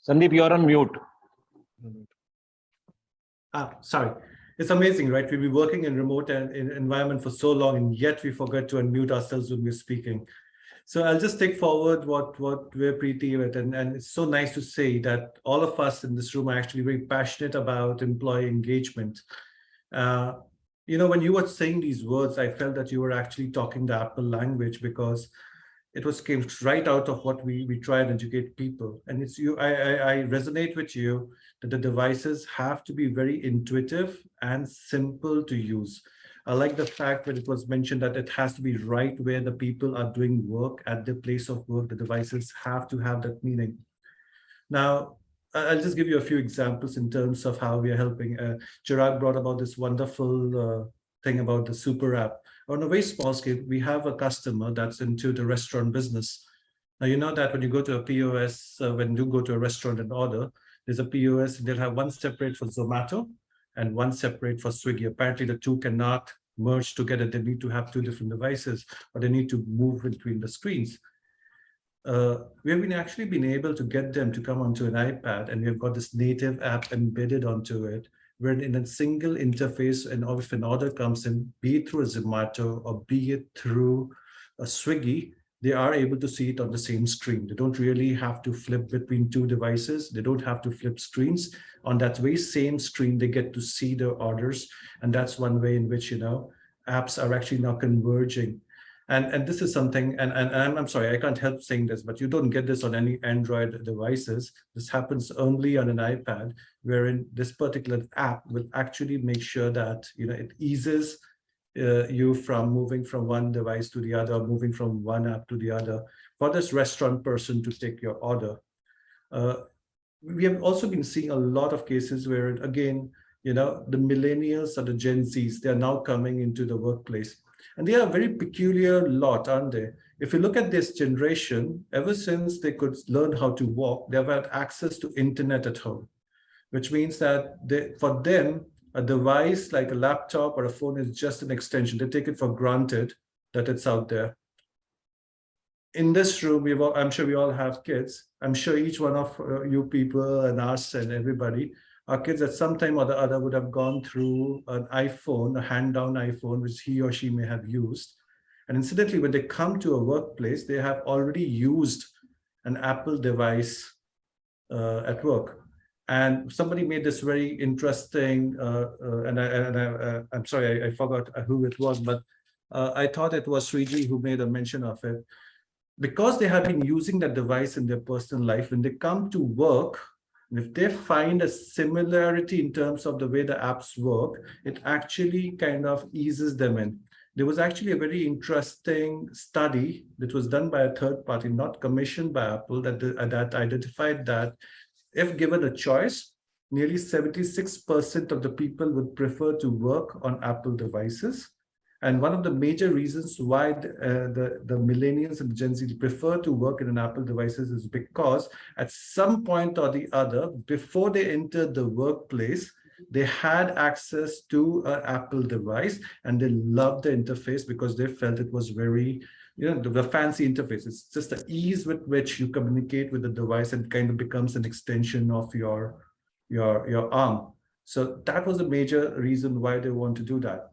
Speaker 4: Sandeep, you're on mute.
Speaker 10: Sorry. It's amazing, right? We've been working in remote environment for so long, and yet we forget to unmute ourselves when we're speaking. So I'll just take forward what we're Preeti with, and it's so nice to say that all of us in this room are actually very passionate about employee engagement. When you were saying these words, I felt that you were actually talking the Apple language because it came right out of what we try and educate people. And it's you. I resonate with you that the devices have to be very intuitive and simple to use. I like the fact that it was mentioned that it has to be right where the people are doing work at the place of work. The devices have to have that meaning. Now, I'll just give you a few examples in terms of how we are helping. Chirag brought about this wonderful thing about the super app. On a very small scale, we have a customer that's into the restaurant business. Now, you know that when you go to a POS, when you go to a restaurant and order, there's a POS, they'll have one separate for Zomato and one separate for Swiggy. Apparently, the two cannot merge together. They need to have two different devices, or they need to move between the screens. We have actually been able to get them to come onto an iPad, and we've got this native app embedded onto it, where in a single interface, and if an order comes in, be it through a Zomato or be it through a Swiggy, they are able to see it on the same screen. They don't really have to flip between two devices. They don't have to flip screens. On that very same screen, they get to see their orders. And that's one way in which, apps are actually now converging. And this is something, and I'm sorry, I can't help saying this, but you don't get this on any Android devices. This happens only on an iPad, wherein this particular app will actually make sure that it eases you from moving from one device to the other, moving from one app to the other, for this restaurant person to take your order. We have also been seeing a lot of cases where, again, the millennials or the Gen Zs, they are now coming into the workplace. And they are a very peculiar lot, aren't they? If you look at this generation, ever since they could learn how to walk, they've had access to internet at home, which means that for them, a device like a laptop or a phone is just an extension. They take it for granted that it's out there. In this room, I'm sure we all have kids. I'm sure each one of you people and us and everybody, our kids at some time or the other would have gone through an iPhone, a hand-down iPhone, which he or she may have used. And incidentally, when they come to a workplace, they have already used an Apple device at work. And somebody made this very interesting, I'm sorry, I forgot who it was, but I thought it was Sriji who made a mention of it. Because they have been using that device in their personal life, when they come to work, and if they find a similarity in terms of the way the apps work, it actually kind of eases them in. There was actually a very interesting study that was done by a third party, not commissioned by Apple, that identified that if given a choice, nearly 76% of the people would prefer to work on Apple devices. And one of the major reasons why the millennials and the Gen Z prefer to work in an Apple devices is because at some point or the other, before they entered the workplace, they had access to an Apple device and they loved the interface because they felt it was very, the fancy interface. It's just the ease with which you communicate with the device and kind of becomes an extension of your arm. So that was a major reason why they want to do that.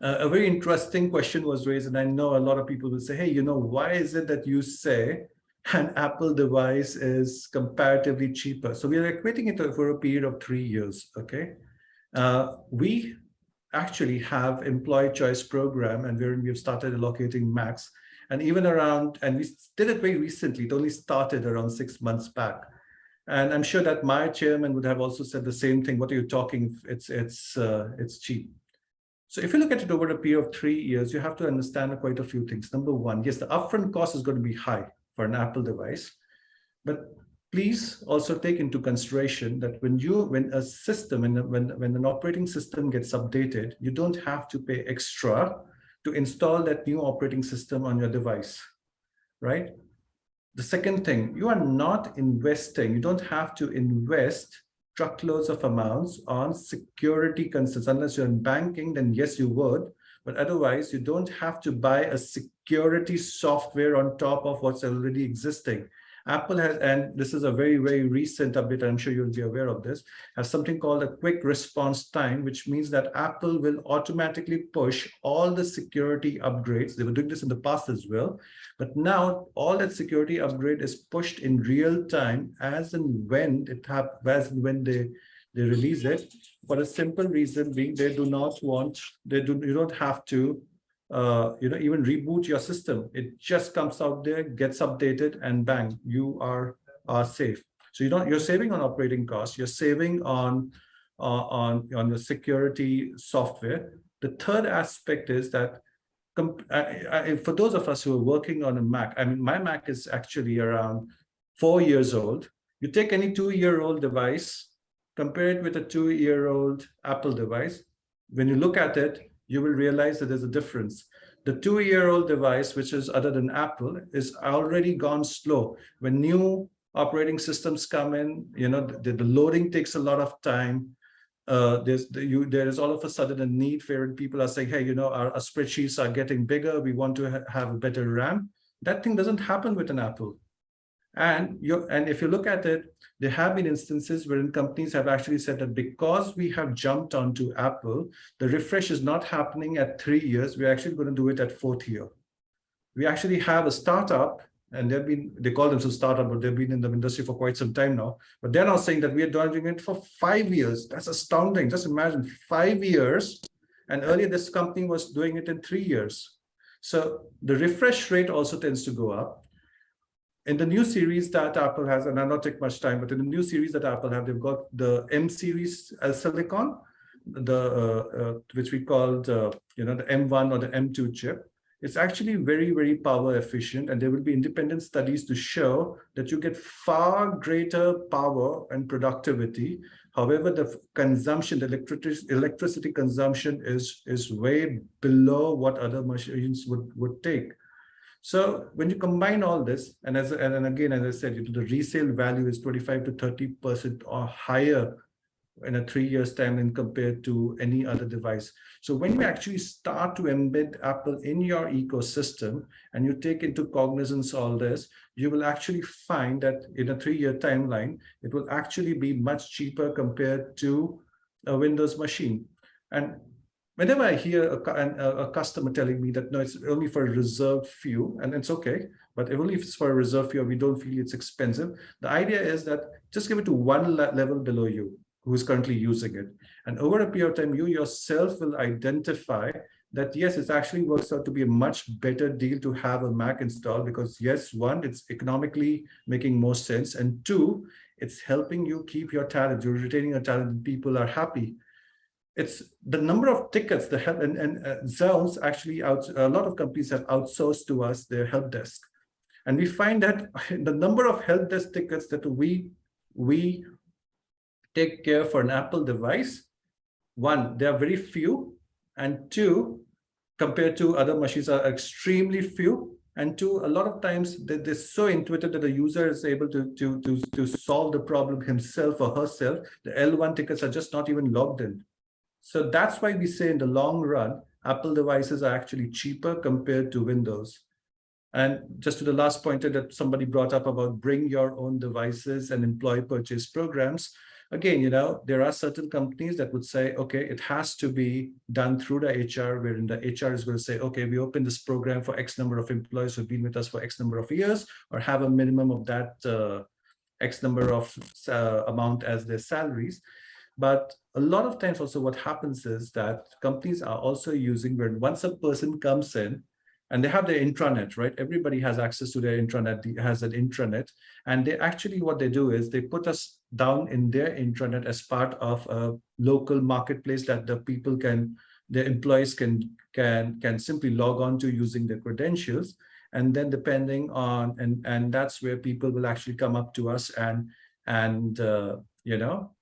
Speaker 10: A very interesting question was raised, and I know a lot of people will say, hey, why is it that you say an Apple device is comparatively cheaper? So we are equating it for a period of 3 years, okay? We actually have employee choice program, and wherein we've started allocating Macs, and even around, and we did it very recently, it only started around 6 months back. And I'm sure that my chairman would have also said the same thing. What are you talking? It's cheap. So if you look at it over a period of 3 years, you have to understand quite a few things. Number one, yes, the upfront cost is going to be high for an Apple device, but please also take into consideration that when a system, when an operating system gets updated, you don't have to pay extra to install that new operating system on your device, right? The second thing, you are not investing, you don't have to invest truckloads of amounts on security concerns. Unless you're in banking, then yes, you would. But otherwise, you don't have to buy a security software on top of what's already existing. Apple has, and this is a very, very recent update, I'm sure you'll be aware of this, has something called a quick response time, which means that Apple will automatically push all the security upgrades. They were doing this in the past as well, but now all that security upgrade is pushed in real time as and when it happens, as and when they release it, for a simple reason being they do not want, you don't have to even reboot your system. It just comes out there, gets updated, and bang, you are safe. So you're saving on operating costs, you're saving on your security software. The third aspect is that for those of us who are working on a Mac, I mean, my Mac is actually around 4 years old. You take any 2-year-old device, compare it with a 2-year-old Apple device. When you look at it, you will realize that there's a difference. The 2-year-old device, which is other than Apple, is already gone slow. When new operating systems come in, the loading takes a lot of time. There is all of a sudden a need for people are saying, hey, our spreadsheets are getting bigger. We want to have a better RAM. That thing doesn't happen with an Apple. And if you look at it, there have been instances wherein companies have actually said that because we have jumped onto Apple, the refresh is not happening at 3 years. We're actually going to do it at 4th year. We actually have a startup, and they call themselves startup, but they've been in the industry for quite some time now. But they're now saying that we are doing it for 5 years. That's astounding. Just imagine 5 years. And earlier this company was doing it in 3 years.
Speaker 1: So the refresh rate also tends to go up. In the new series that Apple has, and I'll not take much time, but in the new series that Apple have, they've got the M series silicon, which we called the M1 or the M2 chip. It's actually very, very power efficient, and there will be independent studies to show that you get far greater power and productivity. However, the consumption, the electricity consumption is way below what other machines would take. So when you combine all this, and again, as I said, the resale value is 25 to 30% or higher in a 3 years time than compared to any other device. So when you actually start to embed Apple in your ecosystem and you take into cognizance all this, you will actually find that in a 3-year timeline, it will actually be much cheaper compared to a Windows machine. And whenever I hear a customer telling me that, no, it's only for a reserved few, and it's okay, but only if it's for a reserved few, we don't feel it's expensive. The idea is that just give it to one level below you, who is currently using it. And over a period of time, you yourself will identify that, yes, it actually works out to be a much better deal to have a Mac installed because, yes, one, it's economically making more sense. And two, it's helping you keep your talent. You're retaining your talent and people are happy. It's the number of tickets, the help, and Zones actually, a lot of companies have outsourced to us their help desk. And we find that the number of help desk tickets that we take care for an Apple device, one, there are very few, and two, compared to other machines are extremely few, and two, a lot of times they're so intuitive that the user is able to solve the problem himself or herself. The L1 tickets are just not even logged in. So that's why we say in the long run, Apple devices are actually cheaper compared to Windows. And just to the last point that somebody brought up about bring your own devices and employee purchase programs. Again, there are certain companies that would say, okay, it has to be done through the HR, wherein the HR is going to say, okay, we open this program for X number of employees who've been with us for X number of years, or have a minimum of that X number of amount as their salaries. But a lot of times also what happens is that companies are also using, where once a person comes in, and they have their intranet, right? Everybody has access to their intranet, has an intranet. And they actually, what they do is they put us down in their intranet as part of a local marketplace that the people their employees can simply log on to using their credentials. And then depending on, and that's where people will actually come up to us and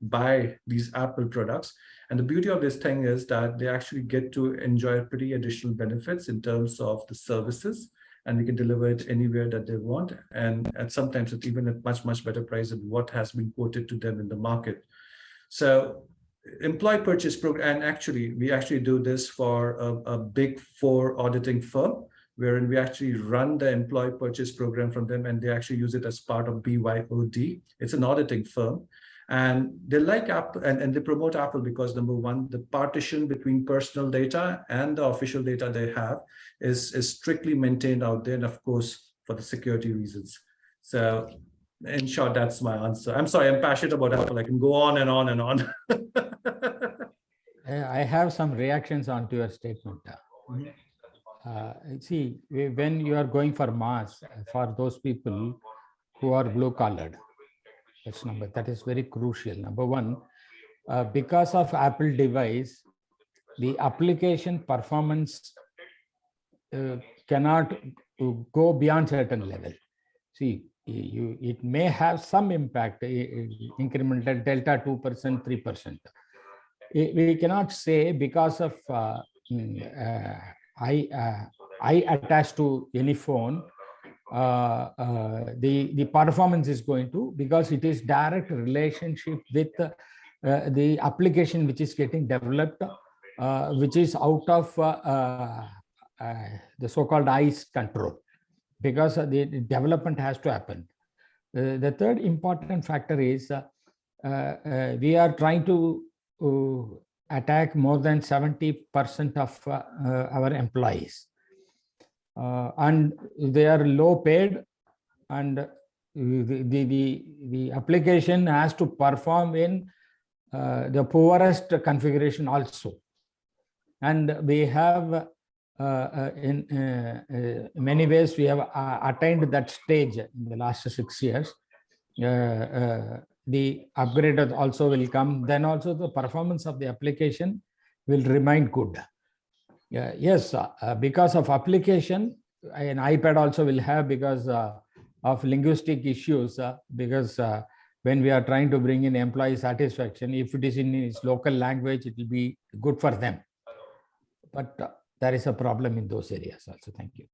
Speaker 1: buy these Apple products. And the beauty of this thing is that they actually get to enjoy pretty additional benefits in terms of the services, and we can deliver it anywhere that they want. And sometimes it's even at much, much better price than what has been quoted to them in the market. So employee purchase program, and actually, we actually do this for a big 4 auditing firm, wherein we actually run the employee purchase program from them, and they actually use it as part of BYOD. It's an auditing firm. And they like Apple, and they promote Apple because, number one, the partition between personal data and the official data they have is strictly maintained out there, and of course, for the security reasons. So in short, that's my answer. I'm sorry, I'm passionate about Apple. I can go on and on and on.
Speaker 5: I have some reactions onto your statement. See, when you are going for mass, for those people who are blue collared, that is very crucial. Number one, because of Apple device, the application performance cannot go beyond certain level. See, it may have some impact, incremental delta 2%, 3%. We cannot say because of I attached to any phone, the performance is going to, because it is direct relationship with the application which is getting developed, which is out of the so-called ICE control, because the development has to happen. The third important factor is we are trying to attack more than 70% of our employees. And they are low paid, and the application has to perform in the poorest configuration also. And we have in many ways, we have attained that stage in the last 6 years. The upgrade also will come. Then also the performance of the application will remain good. Yes, because of application, an iPad also will have because of linguistic issues. Because when we are trying to bring in employee satisfaction, if it is in its local language, it will be good for them. But there is a problem in those areas also. Thank you.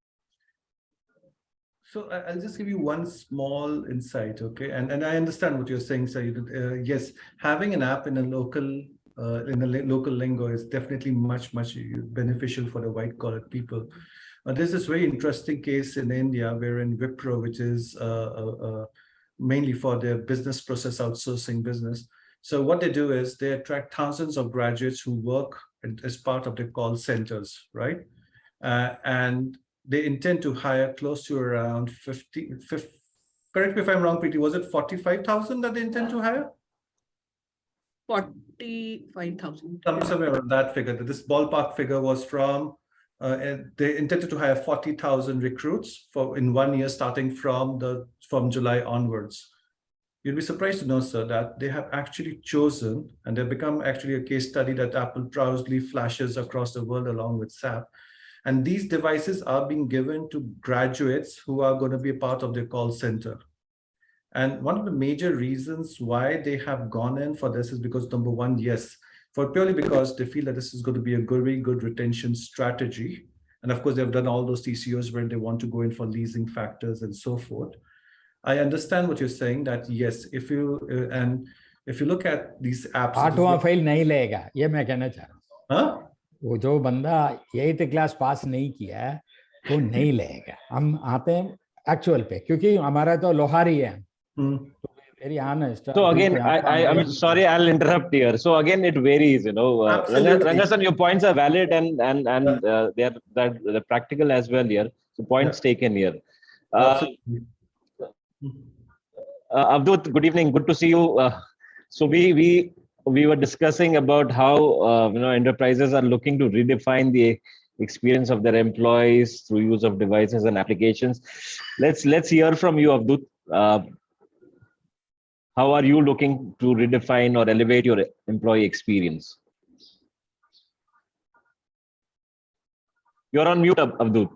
Speaker 10: So I'll just give you one small insight, okay? And I understand what you're saying, sir. Yes, having an app in a local local lingo is definitely much beneficial for the white collar people. There's this very interesting case in India wherein Wipro, which is mainly for their business process outsourcing business. So what they do is they attract thousands of graduates who work as part of the call centers, right? And they intend to hire close to around 50, correct me if I'm wrong, Preeti, was it 45,000 that they intend to hire?
Speaker 9: 45,000.
Speaker 10: Somewhere around that figure. This ballpark figure was from, they intended to hire 40,000 recruits in 1 year, starting from July onwards. You'd be surprised to know, sir, that they have actually chosen, and they've become actually a case study that Apple proudly flashes across the world along with SAP. And these devices are being given to graduates who are going to be a part of their call center. And one of the major reasons why they have gone in for this is because, number one, yes, purely because they feel that this is going to be a very good retention strategy. And of course, they've done all those TCOs where they want to go in for leasing factors and so forth. I understand what you're saying, that yes, if you look at these apps,
Speaker 5: आठवां fail नहीं लेगा, ये मैं कहना चाह रहा हूँ. वो जो बंदा 8th क्लास पास नहीं किया है वो नहीं लेगा. हम आते हैं एक्चुअल पे, क्योंकि हमारा तो लोहारी है. Very honest.
Speaker 4: So again, I'm sorry, I'll interrupt here. So again, it varies, Rangasan, your points are valid and they are they're practical as well here. So points taken here. Avdut, good evening. Good to see you. So we were discussing about how enterprises are looking to redefine the experience of their employees through use of devices and applications. Let's hear from you, Avdut. How are you looking to redefine or elevate your employee experience? You're on mute, Avdut.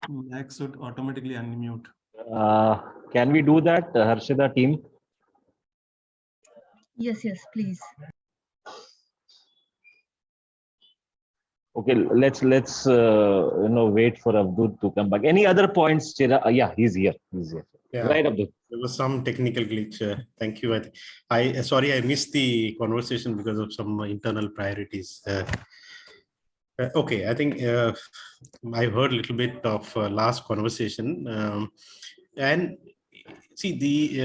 Speaker 1: Max would automatically unmute.
Speaker 4: Can we do that, Harshida team?
Speaker 11: Yes, please.
Speaker 4: Okay, let's wait for Abdul to come back. Any other points, Chira? Yeah, he's here.
Speaker 12: Yeah,
Speaker 4: right, Abdul.
Speaker 12: There was some technical glitch. Thank you. Sorry, I missed the conversation because of some internal priorities. Okay, I think I heard a little bit of last conversation, and see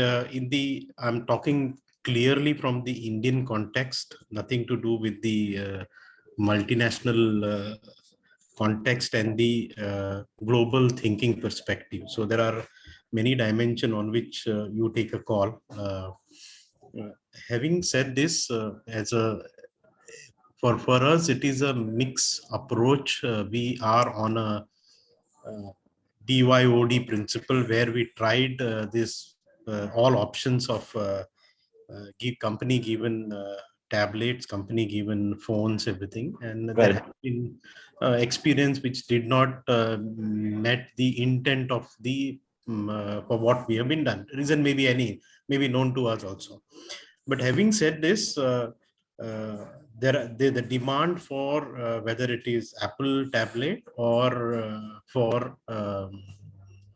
Speaker 12: I'm talking clearly from the Indian context, nothing to do with the multinational context and the global thinking perspective. So there are many dimensions on which you take a call. Having said this, for us, it is a mixed approach. We are on a DYOD principle where we tried this all options of company given tablets, company given phones, everything, and there has been experience which did not met the intent of the for what we have been done. Reason maybe known to us also. But having said this, the demand for whether it is Apple tablet or for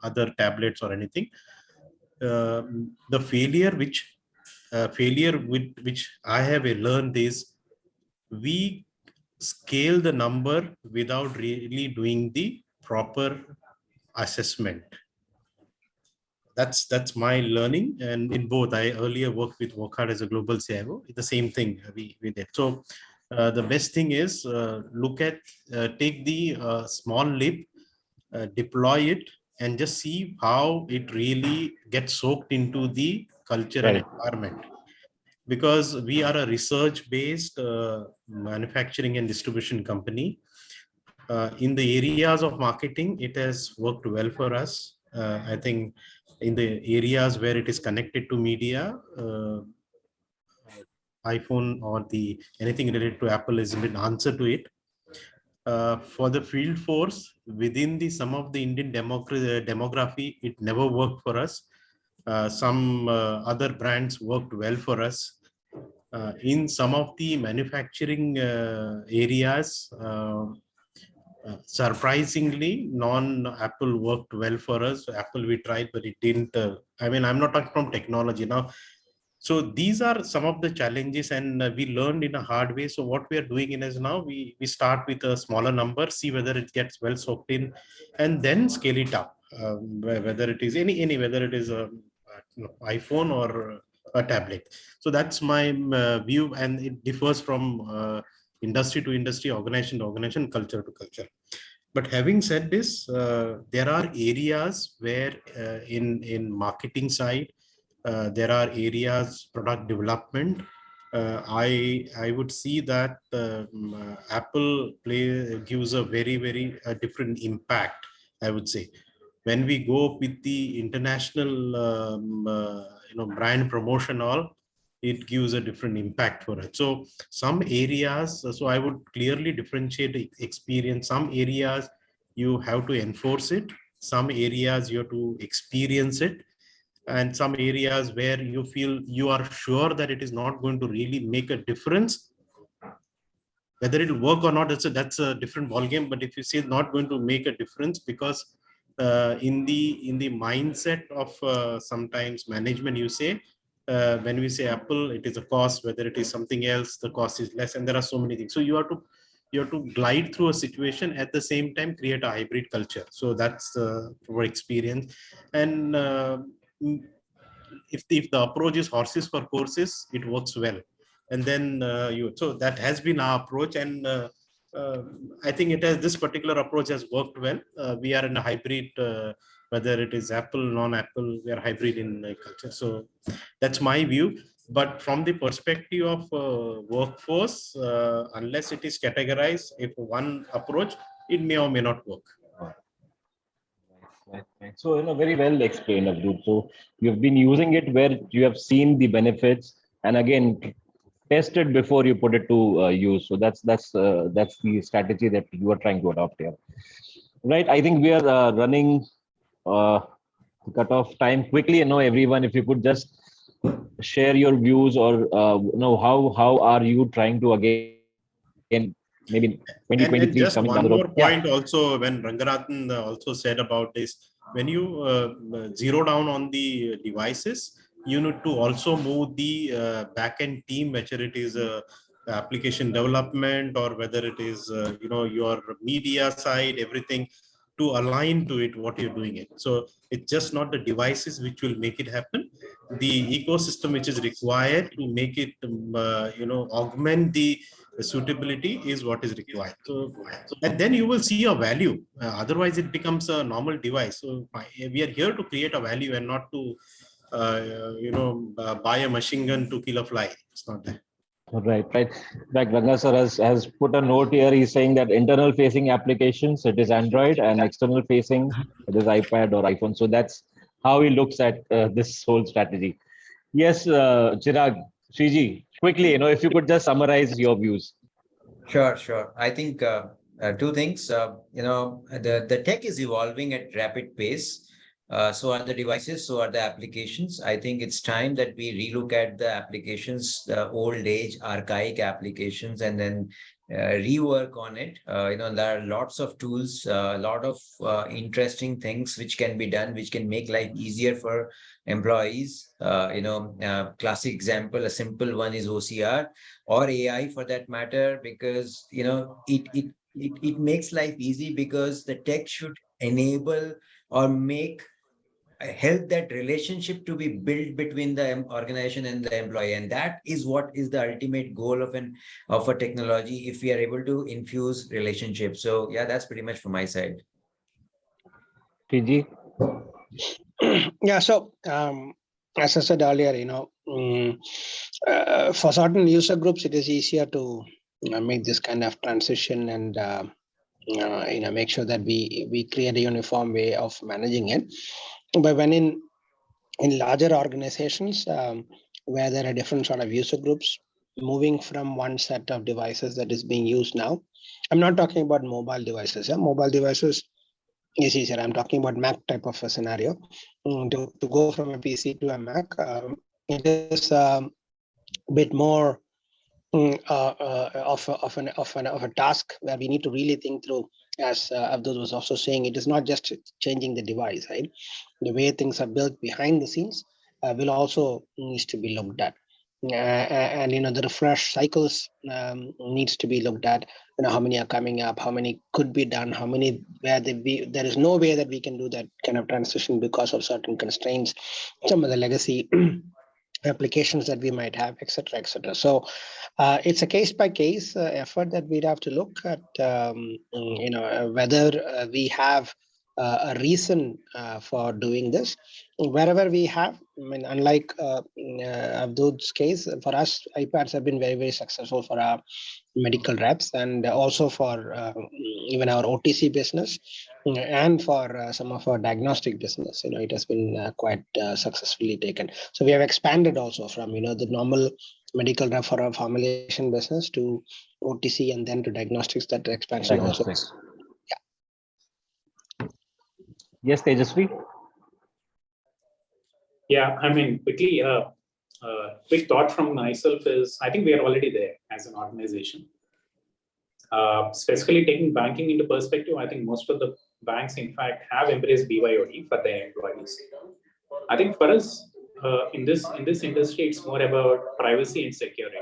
Speaker 12: other tablets or anything, the failure which I have learned is we scale the number without really doing the proper assessment. That's my learning, and in both, I earlier worked with Workhard as a global CIO. The same thing we did. So the best thing is take the small leap, deploy it, and just see how it really gets soaked into the culture and environment. Because we are a research-based manufacturing and distribution company. In the areas of marketing, it has worked well for us. I think in the areas where it is connected to media, iPhone or anything related to Apple is an answer to it. For the field force within some of the Indian demography, it never worked for us. Some other brands worked well for us. In some of the manufacturing areas, surprisingly, non-Apple worked well for us. Apple we tried, but it didn't. I mean, I'm not talking from technology now. So these are some of the challenges, and we learned in a hard way. So what we are doing is now we start with a smaller number, see whether it gets well soaked in, and then scale it up. Whether it is whether it is a iPhone or a tablet. So that's my view, and it differs from industry to industry, organization to organization, culture to culture. But having said this, there are areas where in marketing side, there are areas product development. I would see that Apple gives a very different impact. I would say when we go with the international brand promotion, it gives a different impact for it. So some areas, so I would clearly differentiate experience. Some areas you have to enforce it. Some areas you have to experience it. And some areas where you feel you are sure that it is not going to really make a difference. Whether it will work or not, that's a different ballgame. But if you say not going to make a difference, because in the mindset of sometimes management, you say, when we say Apple, it is a cost. Whether it is something else, the cost is less, and there are so many things. So you have to glide through a situation, at the same time create a hybrid culture. So that's our experience. And if the approach is horses for courses, it works well. And then so that has been our approach, and I think this particular approach has worked well. We are in a hybrid, whether it is Apple, non-Apple, we are hybrid in culture. So that's my view. But from the perspective of workforce, unless it is categorized, if one approach, it may or may not work.
Speaker 4: Right. So, very well explained, Abdul. So you've been using it where you have seen the benefits, and again, test it before you put it to use. So that's the strategy that you are trying to adopt here. Right. I think we are running cut off time quickly. Everyone, if you could just share your views, or how are you trying to again maybe 2023
Speaker 12: and just
Speaker 4: coming down
Speaker 12: one
Speaker 4: the road.
Speaker 12: more point also, when Ranganathan also said about this, when you zero down on the devices, you need to also move the back-end team, whether it is application development or whether it is your media side, everything, to align to it what you're doing it. So it's just not the devices which will make it happen. The ecosystem which is required to make it augment the suitability is what is required. So and then you will see a value. Otherwise it becomes a normal device. So we are here to create a value and not to buy a machine gun to kill a fly. It's not that.
Speaker 4: Right. Like Ranga sir has put a note here. He's saying that internal facing applications, it is Android, and external facing, it is iPad or iPhone. So that's how he looks at this whole strategy. Yes, Chirag, Sriji, quickly, if you could just summarize your views.
Speaker 7: Sure. I think two things. The tech is evolving at rapid pace. So are the devices, so are the applications. I think it's time that we relook at the applications, the old age, archaic applications, and then rework on it. There are lots of tools, a lot of interesting things which can be done, which can make life easier for employees. Classic example, a simple one is OCR or AI for that matter, because it makes life easy, because the tech should enable or help that relationship to be built between the organization and the employee, and that is what is the ultimate goal of a technology, if we are able to infuse relationships. So yeah, that's pretty much from my side.
Speaker 4: Sriji?
Speaker 6: Yeah, so as I said earlier, for certain user groups, it is easier to make this kind of transition and make sure that we create a uniform way of managing it. But when in larger organizations where there are different sort of user groups, moving from one set of devices that is being used now, I'm not talking about mobile devices. Yeah? Mobile devices is easier. I'm talking about Mac type of a scenario. To go from a PC to a Mac, it is a bit more of a task where we need to really think through. As Abdul was also saying, it is not just changing the device, right? The way things are built behind the scenes will also needs to be looked at. And the refresh cycles needs to be looked at. How many are coming up, how many could be done, how many where there is no way that we can do that kind of transition because of certain constraints, some of the legacy applications that we might have, etc., etc. So it's a case by case effort that we'd have to look at, whether we have a reason for doing this. Wherever we have, I mean, unlike Abdul's case, for us, iPads have been very, very successful for our medical reps and also for even our OTC business and for some of our diagnostic business. It has been quite successfully taken. So we have expanded also from the normal medical rep for our formulation business to OTC and then to diagnostics. That expansion also.
Speaker 4: Yes, Tejasvi.
Speaker 8: Yeah, I mean, quickly, quick thought from myself is I think we are already there as an organization. Specifically taking banking into perspective, I think most of the banks, in fact, have embraced BYOD for their employees. I think for us in this industry, it's more about privacy and security.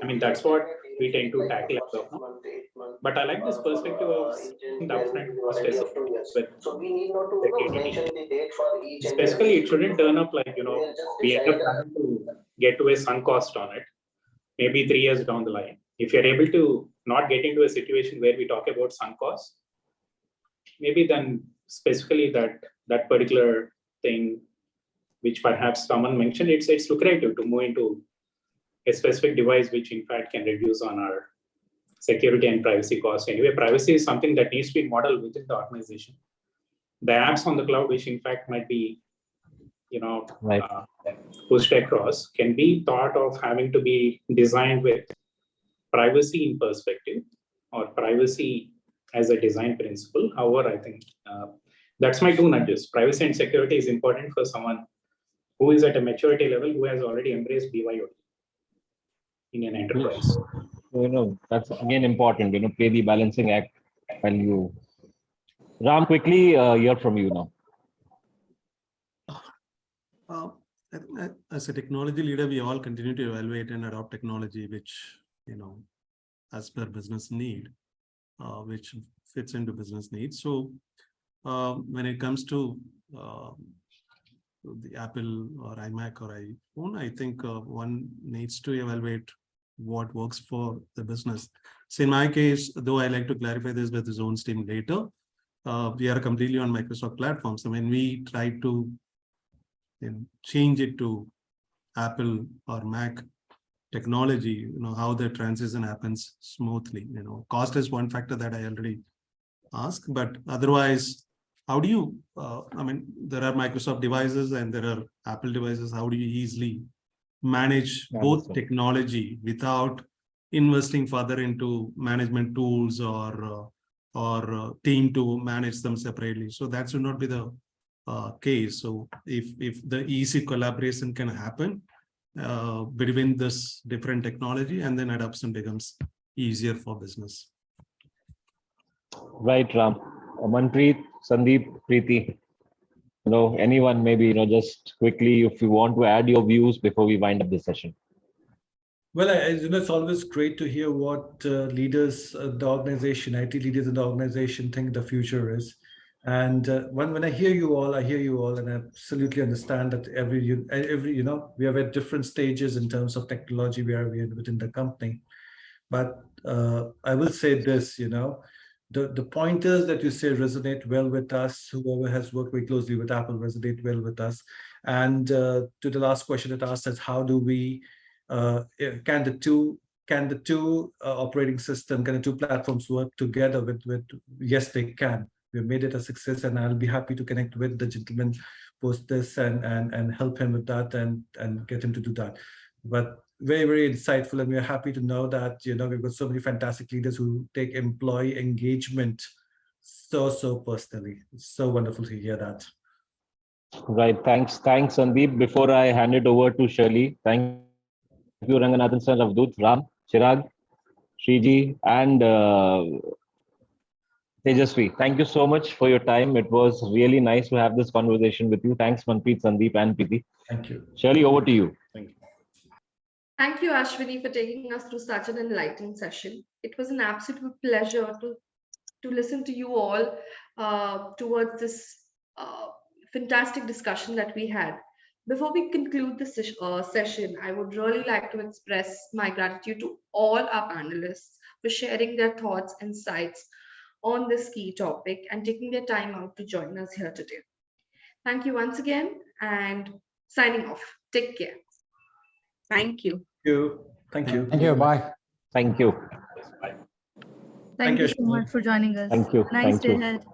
Speaker 8: I mean, that's what we tend to tackle as of now. But I like this perspective of the upfront cost associated with security. Specifically, it shouldn't turn up like, we end up having to get to a sunk cost on it, maybe 3 years down the line. If you're able to not get into a situation where we talk about sunk costs, maybe then specifically that particular thing, which perhaps someone mentioned, it's lucrative to move into a specific device, which in fact can reduce on our security and privacy costs. Anyway, privacy is something that needs to be modeled within the organization. The apps on the cloud, which in fact might be, pushed across, can be thought of having to be designed with privacy in perspective or privacy as a design principle. However, I think that's my two nudges. Privacy and security is important for someone who is at a maturity level, who has already embraced BYOD in an enterprise.
Speaker 4: That's again important, play the balancing act when you. Ram, quickly hear from you now.
Speaker 1: As a technology leader, we all continue to evaluate and adopt technology, which, as per business need, which fits into business needs. So when it comes to the Apple or iMac or iPhone, I think one needs to evaluate what works for the business. So in my case, though I like to clarify this with the Zones team later, we are completely on Microsoft platforms. I mean, we try to change it to Apple or Mac technology, how the transition happens smoothly. Cost is one factor that I already asked, but otherwise, how do you, there are Microsoft devices and there are Apple devices. How do you easily manage both technology without investing further into management tools or team to manage them separately? So that should not be the case. So if the easy collaboration can happen between this different technology, and then adoption becomes easier for business.
Speaker 4: Right, Ram. Manpreet, Sandeep, Preeti, anyone maybe, just quickly, if you want to add your views before we wind up this session.
Speaker 10: Well, it's always great to hear what leaders of the organization, IT leaders in the organization think the future is. And when I hear you all, and I absolutely understand that every we are at different stages in terms of technology we are within the company. But I will say this, the pointers that you say resonate well with us. Whoever has worked very closely with Apple resonate well with us. And to the last question it asked us, how do we can the two operating system, can the two platforms work together with yes, they can. We've made it a success, and I'll be happy to connect with the gentleman post this and help him with that and get him to do that. But very, very insightful, and we're happy to know that we've got so many fantastic leaders who take employee engagement so personally. It's so wonderful to hear that.
Speaker 4: Right. Thanks, Sandeep. Before I hand it over to Shirley, thank you, Ranganathan sir, Avdut, Ram, Chirag, Shriji, and Tejasvi. Thank you so much for your time. It was really nice to have this conversation with you. Thanks, Manpreet, Sandeep, and Preeti.
Speaker 10: Thank you.
Speaker 4: Shirley, over to you.
Speaker 10: Thank you.
Speaker 2: Thank you, Ashwini, for taking us through such an enlightening session. It was an absolute pleasure to listen to you all towards this fantastic discussion that we had. Before we conclude this session, I would really like to express my gratitude to all our panelists for sharing their thoughts and insights on this key topic and taking their time out to join us here today. Thank you once again, and signing off. Take care.
Speaker 9: Thank you.
Speaker 10: Thank you.
Speaker 5: Thank you. Bye.
Speaker 4: Thank you.
Speaker 11: Thank you so much for joining us.
Speaker 4: Thank you.
Speaker 11: Nice
Speaker 4: Thank
Speaker 11: day
Speaker 4: you.
Speaker 11: ahead.